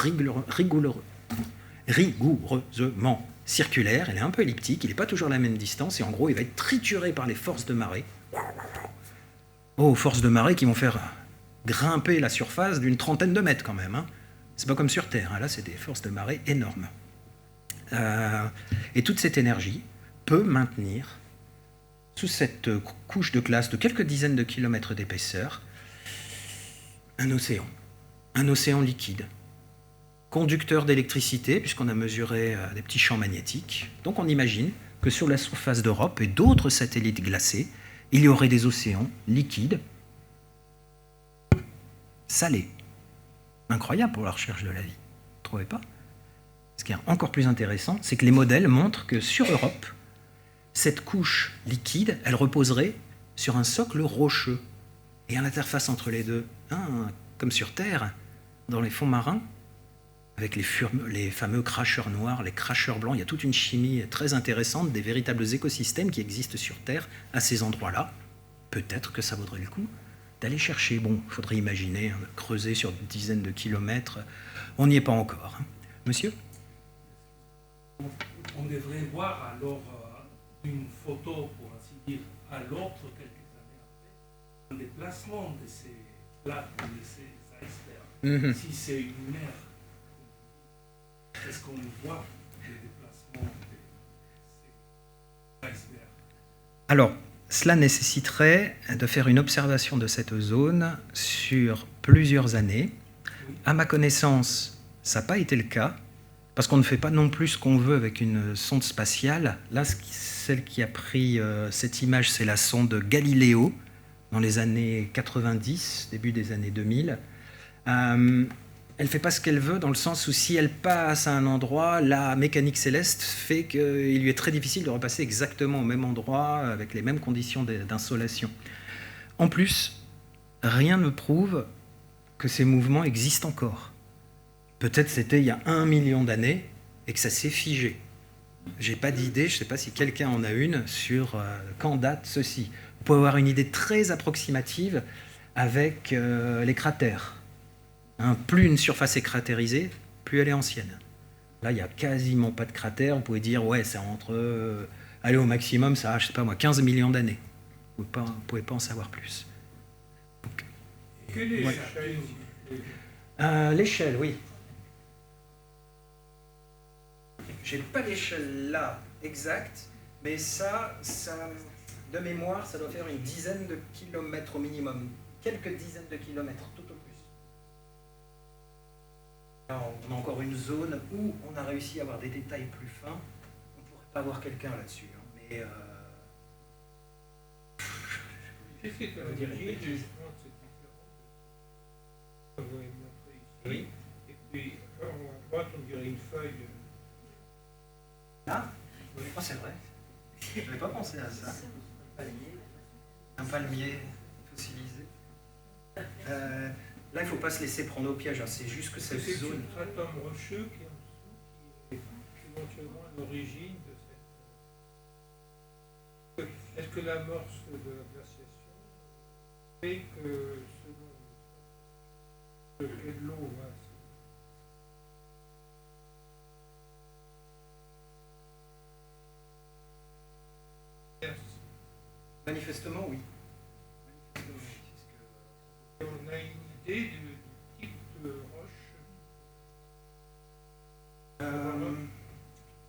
rigoureusement circulaire, elle est un peu elliptique, il n'est pas toujours à la même distance, et en gros, il va être trituré par les forces de marée. Oh, forces de marée qui vont faire grimper la surface d'une trentaine de mètres quand même. Hein. C'est pas comme sur Terre, hein. Là c'est des forces de marée énormes. Et toute cette énergie peut maintenir, sous cette couche de glace de quelques dizaines de kilomètres d'épaisseur, un océan liquide, conducteur d'électricité, puisqu'on a mesuré des petits champs magnétiques. Donc on imagine que sur la surface d'Europe et d'autres satellites glacés, il y aurait des océans liquides, salés. Incroyable pour la recherche de la vie, vous ne trouvez pas? Ce qui est encore plus intéressant, c'est que les modèles montrent que sur Europe, cette couche liquide, elle reposerait sur un socle rocheux. Et à l'interface entre les deux, comme sur Terre, dans les fonds marins, avec les fameux cracheurs noirs, les cracheurs blancs, il y a toute une chimie très intéressante, des véritables écosystèmes qui existent sur Terre à ces endroits-là. Peut-être que ça vaudrait le coup d'aller chercher. Bon, il faudrait imaginer, hein, creuser sur des dizaines de kilomètres. On n'y est pas encore. Hein. Monsieur? On devrait voir alors une photo, pour ainsi dire, à l'autre quelques années après, un déplacement de ces plaques, de ces icebergs. Si c'est une mer, est-ce qu'on voit le déplacement de ces icebergs? Alors, cela nécessiterait de faire une observation de cette zone sur plusieurs années. À ma connaissance, ça n'a pas été le cas, parce qu'on ne fait pas non plus ce qu'on veut avec une sonde spatiale. Là, celle qui a pris cette image, c'est la sonde Galileo, dans les années 90, début des années 2000. Elle ne fait pas ce qu'elle veut, dans le sens où si elle passe à un endroit, la mécanique céleste fait qu'il lui est très difficile de repasser exactement au même endroit, avec les mêmes conditions d'insolation. En plus, rien ne prouve que ces mouvements existent encore. Peut-être c'était il y a 1 million d'années et que ça s'est figé. J'ai pas d'idée, je ne sais pas si quelqu'un en a une, sur quand date ceci. Vous pouvez avoir une idée très approximative avec les cratères. Hein, plus une surface est cratérisée, plus elle est ancienne. Là, il n'y a quasiment pas de cratères. Vous pouvez dire, ouais, c'est entre... allez, au maximum, ça a, je sais pas moi, 15 millions d'années. Vous ne pouvez pas en savoir plus. Donc, Quelle est ouais. L'échelle, oui. J'ai pas l'échelle là exacte, mais ça, de mémoire, ça doit faire une dizaine de kilomètres au minimum. Quelques dizaines de kilomètres, tout au plus. Alors, on a encore une zone où on a réussi à avoir des détails plus fins. On ne pourrait pas avoir quelqu'un là-dessus. Hein, mais Qu'est-ce qui est à l'origine justement de cette différence que vous avez montré ici? oui. Et puis, alors, à droite, on dirait une feuille. Là, oui. Oh, c'est vrai. Je n'avais pas pensé à ça. Un palmier fossilisé. Là, il ne faut pas se laisser prendre au piège. Hein. C'est juste que cette C'est zone. un stratum rocheux qui est en dessous, qui est éventuellement à l'origine de cette. Est-ce que l'amorce de la glaciation fait que selon lequel l'eau va Manifestement, oui. on a une idée du type de roche?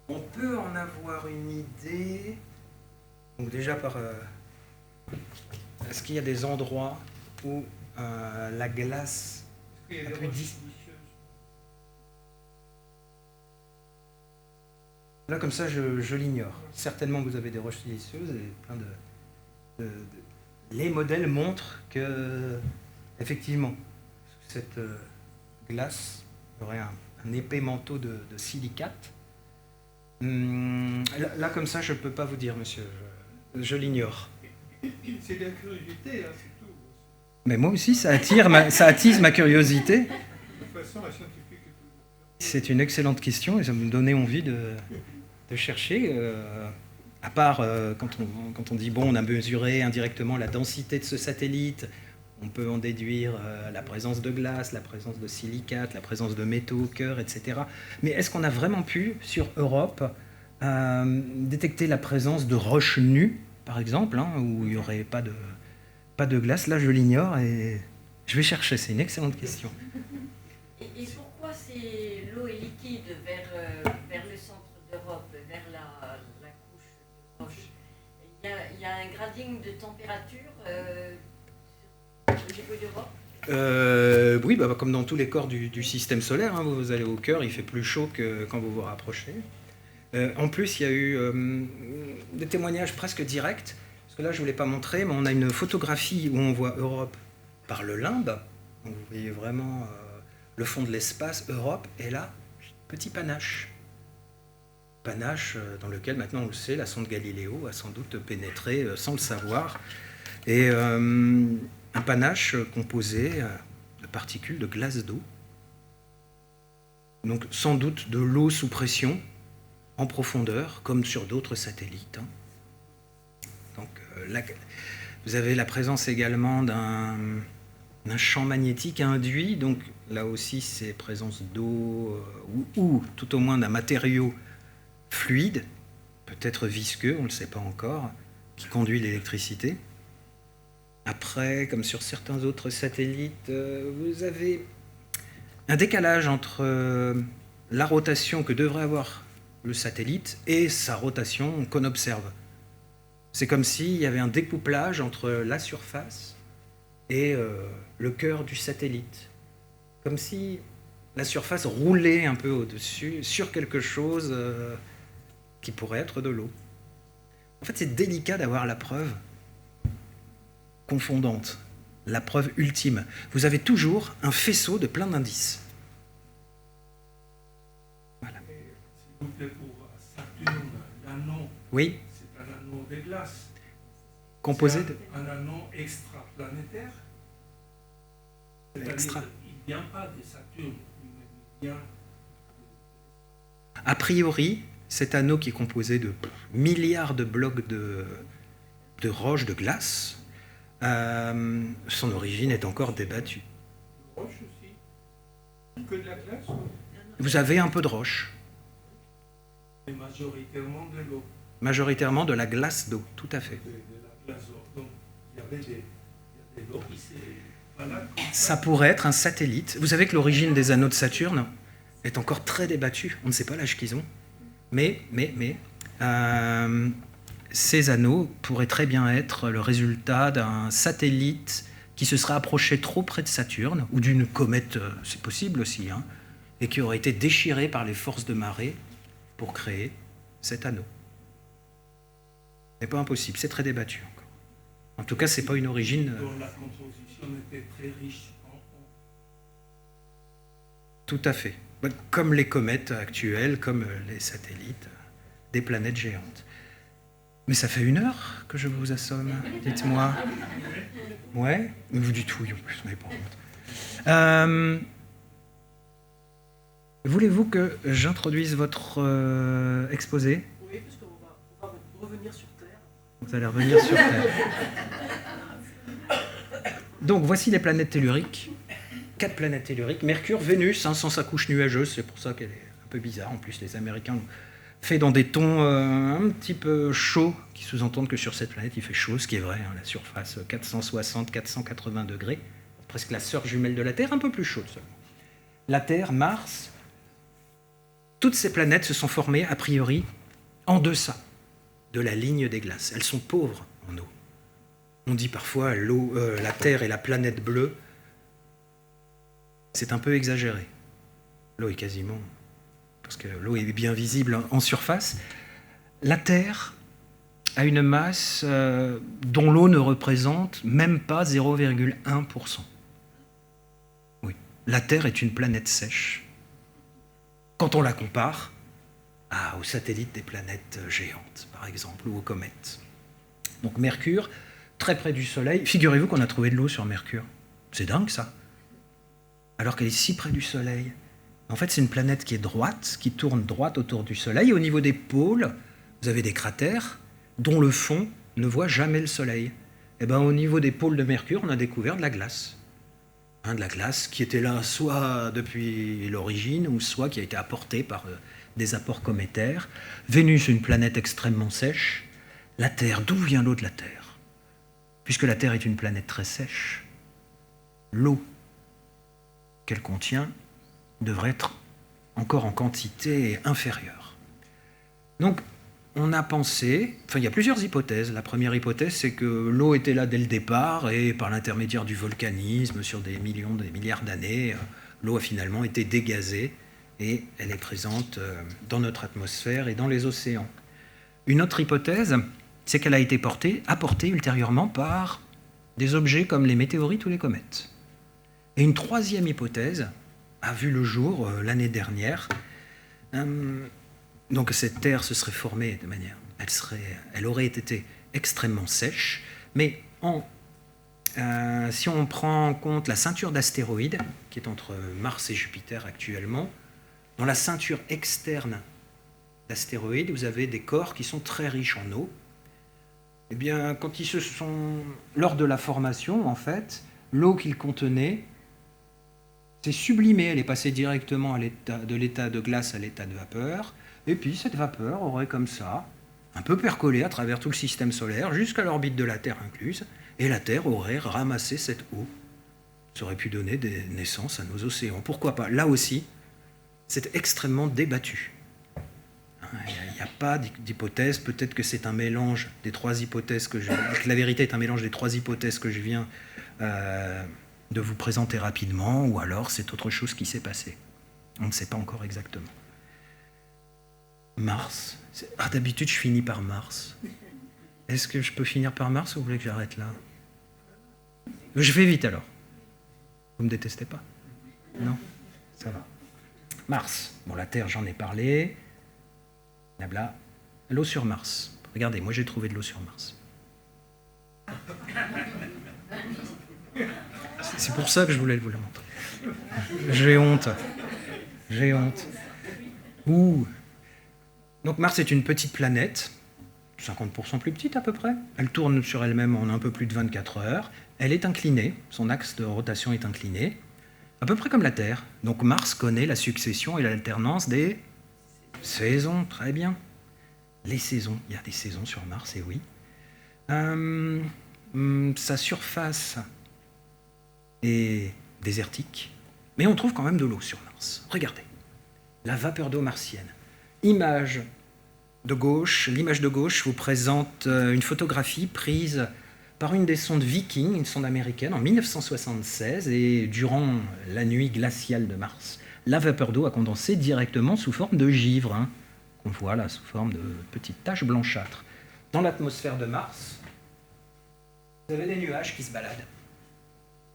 On peut en avoir une idée. Donc déjà par... est-ce qu'il y a des endroits où la glace Est-ce qu'il y a a des pu roches dis- silicieuses? Là, comme ça, je l'ignore. Certainement, vous avez des roches silicieuses et plein de... Les modèles montrent que, effectivement, sous cette glace, il y aurait un épais manteau de silicate. Là, comme ça, je ne peux pas vous dire, monsieur. Je l'ignore. C'est de la curiosité, hein, c'est tout. Mais moi aussi, ça attise ma curiosité. De toute façon, la scientifique est toujours. C'est une excellente question et ça me donnait envie de chercher. À part quand on dit, bon, on a mesuré indirectement la densité de ce satellite, on peut en déduire la présence de glace, la présence de silicate, la présence de métaux, cœur, etc. Mais est-ce qu'on a vraiment pu, sur Europe, détecter la présence de roches nues, par exemple, hein, où il n'y aurait pas de glace? Là, je l'ignore et je vais chercher. C'est une excellente question. Et pourquoi l'eau est liquide vers le centre d'Europe, vers la couche de roche? Il y a un grading de température au niveau d'Europe? Oui, comme dans tous les corps du système solaire, hein, vous allez au cœur, il fait plus chaud que quand vous vous rapprochez. En plus, il y a eu des témoignages presque directs, parce que là, je ne vous l'ai pas montré, mais on a une photographie où on voit Europe par le limbe. Donc, vous voyez vraiment le fond de l'espace, Europe, et là, petit panache. Panache dans lequel, maintenant on le sait, la sonde Galiléo a sans doute pénétré sans le savoir. Et un panache composé de particules de glace d'eau. Donc sans doute de l'eau sous pression, en profondeur, comme sur d'autres satellites. Donc là, vous avez la présence également d'un champ magnétique induit. Donc là aussi, c'est présence d'eau ou tout au moins d'un matériau fluide, peut-être visqueux, on ne le sait pas encore, qui conduit l'électricité. Après, comme sur certains autres satellites, vous avez un décalage entre la rotation que devrait avoir le satellite et sa rotation qu'on observe. C'est comme s'il y avait un découplage entre la surface et le cœur du satellite. Comme si la surface roulait un peu au-dessus, sur quelque chose qui pourrait être de l'eau. En fait, c'est délicat d'avoir la preuve confondante, la preuve ultime. Vous avez toujours un faisceau de plein d'indices. Voilà. S'il vous plaît, pour Saturne, l'anneau, Oui, c'est un anneau de glace. composé C'est de... un anneau extraplanétaire. C'est-à-dire Extra. qu'il ne vient pas de Saturne, il vient. A priori, cet anneau qui est composé de milliards de blocs de roches, de glace, son origine est encore débattue. Roche aussi. Que de la glace. Vous avez un peu de roche. Et majoritairement de l'eau. Majoritairement de la glace d'eau, tout à fait. De la glace d'eau. Donc, il y avait de l'eau qui s'est... Voilà. Ça pourrait être un satellite. Vous savez que l'origine des anneaux de Saturne est encore très débattue. On ne sait pas l'âge qu'ils ont. Mais ces anneaux pourraient très bien être le résultat d'un satellite qui se serait approché trop près de Saturne, ou d'une comète, c'est possible aussi, hein, et qui aurait été déchiré par les forces de marée pour créer cet anneau. Ce n'est pas impossible, c'est très débattu encore. En tout cas, ce n'est pas une origine... Dont la composition était très riche en eau. Tout à fait. Comme les comètes actuelles, comme les satellites, des planètes géantes. Mais ça fait 1 heure que je vous assomme, dites-moi. Ouais, mais vous dites oui en plus, vous n'avez pas honte. Voulez-vous que j'introduise votre exposé? Oui, parce qu'on va revenir sur Terre. Vous allez revenir sur Terre. Donc voici les planètes telluriques. 4 planètes telluriques. Mercure, Vénus, hein, sans sa couche nuageuse, c'est pour ça qu'elle est un peu bizarre. En plus, les Américains l'ont fait dans des tons un petit peu chauds, qui sous-entendent que sur cette planète, il fait chaud, ce qui est vrai. Hein, la surface, 460-480 degrés. Presque la sœur jumelle de la Terre, un peu plus chaude seulement. La Terre, Mars, toutes ces planètes se sont formées, a priori, en deçà de la ligne des glaces. Elles sont pauvres en eau. On dit parfois l'eau, la Terre est la planète bleue. C'est un peu exagéré. L'eau est quasiment... parce que l'eau est bien visible en surface. La Terre a une masse dont l'eau ne représente même pas 0,1%. Oui, la Terre est une planète sèche. Quand on la compare aux satellites des planètes géantes, par exemple, ou aux comètes. Donc Mercure, très près du Soleil. Figurez-vous qu'on a trouvé de l'eau sur Mercure. C'est dingue, ça. Alors qu'elle est si près du Soleil. En fait, c'est une planète qui est droite, qui tourne droite autour du Soleil. Et au niveau des pôles, vous avez des cratères dont le fond ne voit jamais le Soleil. Et bien, au niveau des pôles de Mercure, on a découvert de la glace. De la glace qui était là soit depuis l'origine, ou soit qui a été apportée par des apports cométaires. Vénus, une planète extrêmement sèche. La Terre, d'où vient l'eau de la Terre? Puisque la Terre est une planète très sèche, l'eau qu'elle contient devrait être encore en quantité inférieure. Donc, on a pensé... Enfin, il y a plusieurs hypothèses. La première hypothèse, c'est que l'eau était là dès le départ, et par l'intermédiaire du volcanisme, sur des millions, des milliards d'années, l'eau a finalement été dégazée, et elle est présente dans notre atmosphère et dans les océans. Une autre hypothèse, c'est qu'elle a été apportée ultérieurement par des objets comme les météorites ou les comètes. Et une troisième hypothèse a vu le jour l'année dernière. Donc cette Terre se serait formée de manière... Elle aurait été extrêmement sèche, mais si on prend en compte la ceinture d'astéroïdes, qui est entre Mars et Jupiter actuellement, dans la ceinture externe d'astéroïdes, vous avez des corps qui sont très riches en eau. Eh bien, quand ils se sont... Lors de la formation, en fait, l'eau qu'ils contenaient s'est sublimée, elle est passée directement de l'état de glace à l'état de vapeur, et puis cette vapeur aurait comme ça, un peu percolé à travers tout le système solaire, jusqu'à l'orbite de la Terre incluse, et la Terre aurait ramassé cette eau. Ça aurait pu donner des naissances à nos océans. Pourquoi pas? Là aussi, c'est extrêmement débattu. Il n'y a pas d'hypothèse, peut-être que c'est un mélange des 3 hypothèses que la vérité est un mélange des 3 hypothèses que je viens de vous présenter rapidement, ou alors c'est autre chose qui s'est passé. On ne sait pas encore exactement. Mars. D'habitude, je finis par Mars. Est-ce que je peux finir par Mars ou vous voulez que j'arrête là? Je fais vite alors. Vous ne me détestez pas? Non? Ça va. Mars. Bon, la Terre, j'en ai parlé. Blabla. L'eau sur Mars. Regardez, moi j'ai trouvé de l'eau sur Mars. C'est pour ça que je voulais vous la montrer. J'ai honte. Ouh. Donc Mars est une petite planète, 50% plus petite à peu près. Elle tourne sur elle-même en un peu plus de 24 heures. Elle est inclinée, son axe de rotation est incliné, à peu près comme la Terre. Donc Mars connaît la succession et l'alternance des saisons, très bien. Les saisons, il y a des saisons sur Mars, et oui. Sa surface est désertique, mais on trouve quand même de l'eau sur Mars. Regardez, la vapeur d'eau martienne. L'image de gauche vous présente une photographie prise par une des sondes Viking, une sonde américaine, en 1976, et durant la nuit glaciale de Mars, la vapeur d'eau a condensé directement sous forme de givre, qu'on voit là sous forme de petites taches blanchâtres. Dans l'atmosphère de Mars, vous avez des nuages qui se baladent.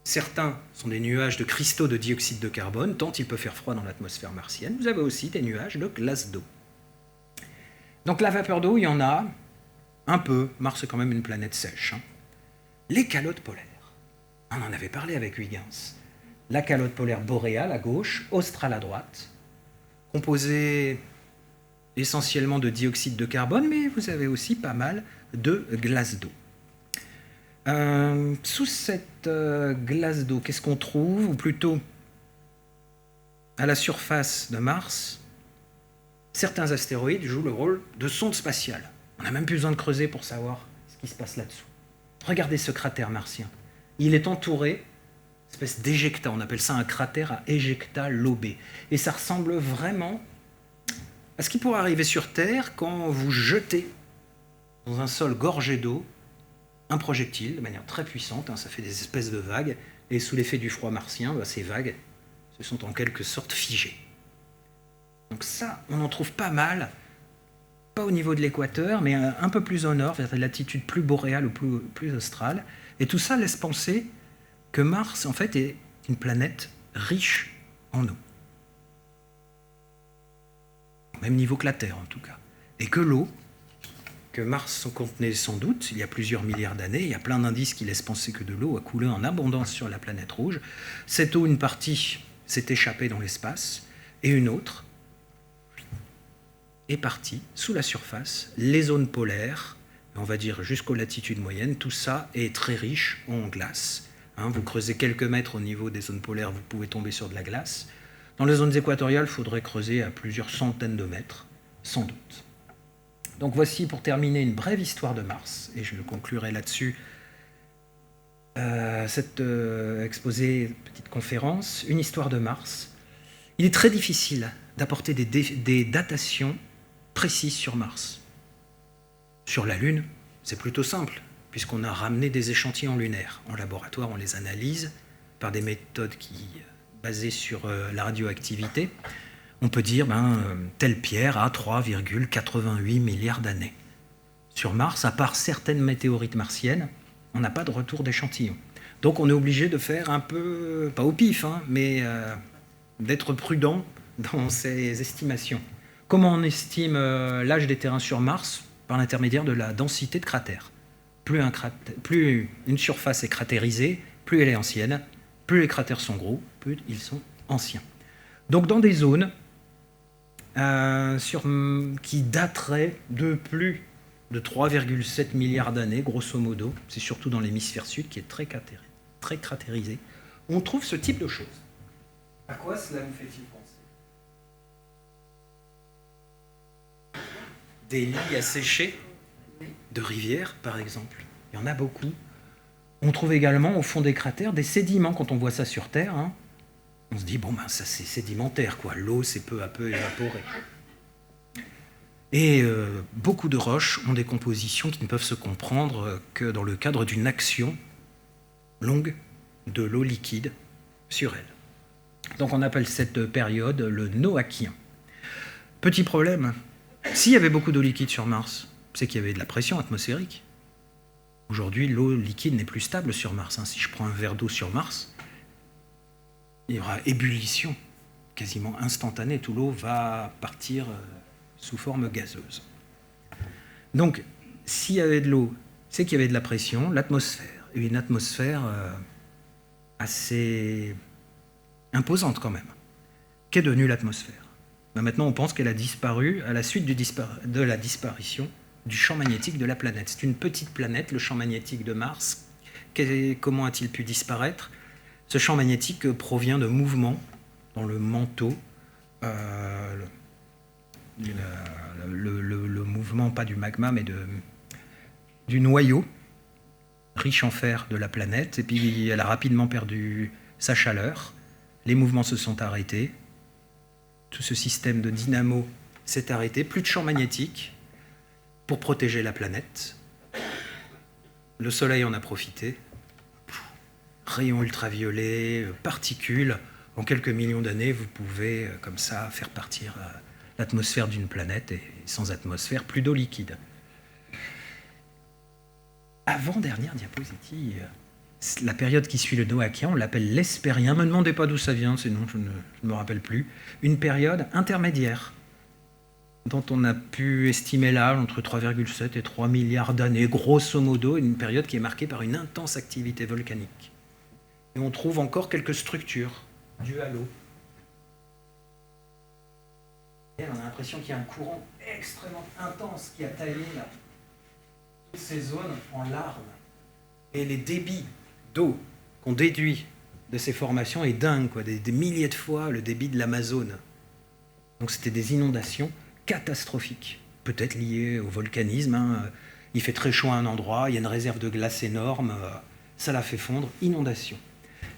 Certains sont des nuages de cristaux de dioxyde de carbone, tant il peut faire froid dans l'atmosphère martienne. Vous avez aussi des nuages de glace d'eau. Donc la vapeur d'eau, il y en a un peu. Mars est quand même une planète sèche. Les calottes polaires. On en avait parlé avec Huygens. La calotte polaire boréale à gauche, australe à droite, composée essentiellement de dioxyde de carbone, mais vous avez aussi pas mal de glace d'eau. Sous cette glace d'eau, qu'est-ce qu'on trouve? Ou plutôt, à la surface de Mars, certains astéroïdes jouent le rôle de sonde spatiale. On n'a même plus besoin de creuser pour savoir ce qui se passe là-dessous. Regardez ce cratère martien. Il est entouré espèce d'éjecta, on appelle ça un cratère à éjecta lobé. Et ça ressemble vraiment à ce qui pourrait arriver sur Terre quand vous jetez dans un sol gorgé d'eau un projectile de manière très puissante, ça fait des espèces de vagues, et sous l'effet du froid martien, ces vagues se sont en quelque sorte figées. Donc ça, on en trouve pas mal, pas au niveau de l'équateur, mais un peu plus au nord, vers des latitudes plus boréales ou plus australes, et tout ça laisse penser que Mars, en fait, est une planète riche en eau. Au même niveau que la Terre, en tout cas. Et que l'eau, que Mars contenait sans doute, il y a plusieurs milliards d'années, il y a plein d'indices qui laissent penser que de l'eau a coulé en abondance sur la planète rouge. Cette eau, une partie s'est échappée dans l'espace, et une autre est partie sous la surface, les zones polaires, on va dire jusqu'aux latitudes moyennes, tout ça est très riche en glace. Vous creusez quelques mètres au niveau des zones polaires, vous pouvez tomber sur de la glace. Dans les zones équatoriales, il faudrait creuser à plusieurs centaines de mètres, sans doute. Donc voici pour terminer une brève histoire de Mars, et je conclurai là-dessus cette exposé, petite conférence, une histoire de Mars. Il est très difficile d'apporter des datations précises sur Mars. Sur la Lune, c'est plutôt simple, puisqu'on a ramené des échantillons lunaires. En laboratoire, on les analyse par des méthodes basées sur la radioactivité. On peut dire telle pierre a 3,88 milliards d'années. Sur Mars, à part certaines météorites martiennes, on n'a pas de retour d'échantillons. Donc on est obligé de faire un peu, pas au pif, mais d'être prudent dans ses estimations. Comment on estime l'âge des terrains sur Mars? Par l'intermédiaire de la densité de cratères. Plus une surface est cratérisée, plus elle est ancienne, plus les cratères sont gros, plus ils sont anciens. Donc dans des zones qui dateraient de plus de 3,7 milliards d'années, grosso modo, c'est surtout dans l'hémisphère sud qui est très cratérisé, on trouve ce type de choses. À quoi cela nous fait-il penser? Des lits asséchés de rivières, par exemple. Il y en a beaucoup. On trouve également au fond des cratères des sédiments. Quand on voit ça sur Terre, on se dit, ça c'est sédimentaire, quoi. L'eau s'est peu à peu évaporée. Et beaucoup de roches ont des compositions qui ne peuvent se comprendre que dans le cadre d'une action longue de l'eau liquide sur elle. Donc on appelle cette période le Noachien. Petit problème, s'il y avait beaucoup d'eau liquide sur Mars, c'est qu'il y avait de la pression atmosphérique. Aujourd'hui, l'eau liquide n'est plus stable sur Mars. Si je prends un verre d'eau sur Mars, il y aura ébullition quasiment instantanée. Toute l'eau va partir sous forme gazeuse. Donc, s'il y avait de l'eau, c'est qu'il y avait de la pression, l'atmosphère, et une atmosphère assez imposante quand même. Qu'est devenue l'atmosphère? Ben maintenant, on pense qu'elle a disparu à la suite de la disparition du champ magnétique de la planète. C'est une petite planète, le champ magnétique de Mars. Comment a-t-il pu disparaître? Ce champ magnétique provient de mouvements dans le manteau, le mouvement, pas du magma, mais du noyau riche en fer de la planète. Et puis elle a rapidement perdu sa chaleur. Les mouvements se sont arrêtés. Tout ce système de dynamo s'est arrêté. Plus de champ magnétique pour protéger la planète. Le Soleil en a profité. Rayons ultraviolets, particules. En quelques millions d'années, vous pouvez comme ça faire partir l'atmosphère d'une planète, et sans atmosphère, plus d'eau liquide. Avant-dernière diapositive. La période qui suit le Noachien, on l'appelle l'Hespérien. Ne me demandez pas d'où ça vient, sinon je ne me rappelle plus. Une période intermédiaire, dont on a pu estimer l'âge entre 3,7 et 3 milliards d'années, grosso modo, une période qui est marquée par une intense activité volcanique. Et on trouve encore quelques structures dues à l'eau. Et on a l'impression qu'il y a un courant extrêmement intense qui a taillé là, toutes ces zones en larmes. Et les débits d'eau qu'on déduit de ces formations est dingue, quoi, des milliers de fois le débit de l'Amazone. Donc c'était des inondations catastrophiques, peut-être liées au volcanisme. Il fait très chaud à un endroit, il y a une réserve de glace énorme, ça la fait fondre, inondation.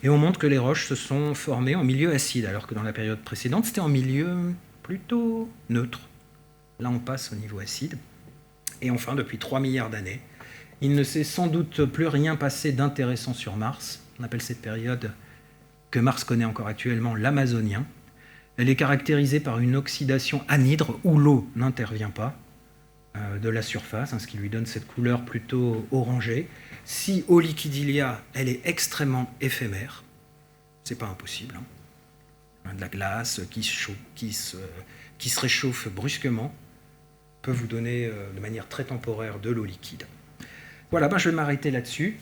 Et on montre que les roches se sont formées en milieu acide, alors que dans la période précédente, c'était en milieu plutôt neutre. Là, on passe au niveau acide. Et enfin, depuis 3 milliards d'années, il ne s'est sans doute plus rien passé d'intéressant sur Mars. On appelle cette période que Mars connaît encore actuellement l'Amazonien. Elle est caractérisée par une oxydation anhydre où l'eau n'intervient pas de la surface, ce qui lui donne cette couleur plutôt orangée. Si eau liquide il y a, elle est extrêmement éphémère. C'est pas impossible. De la glace qui se réchauffe brusquement peut vous donner de manière très temporaire de l'eau liquide. Voilà, je vais m'arrêter là-dessus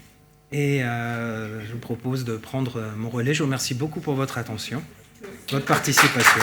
et je vous propose de prendre mon relais. Je vous remercie beaucoup pour votre attention, votre participation.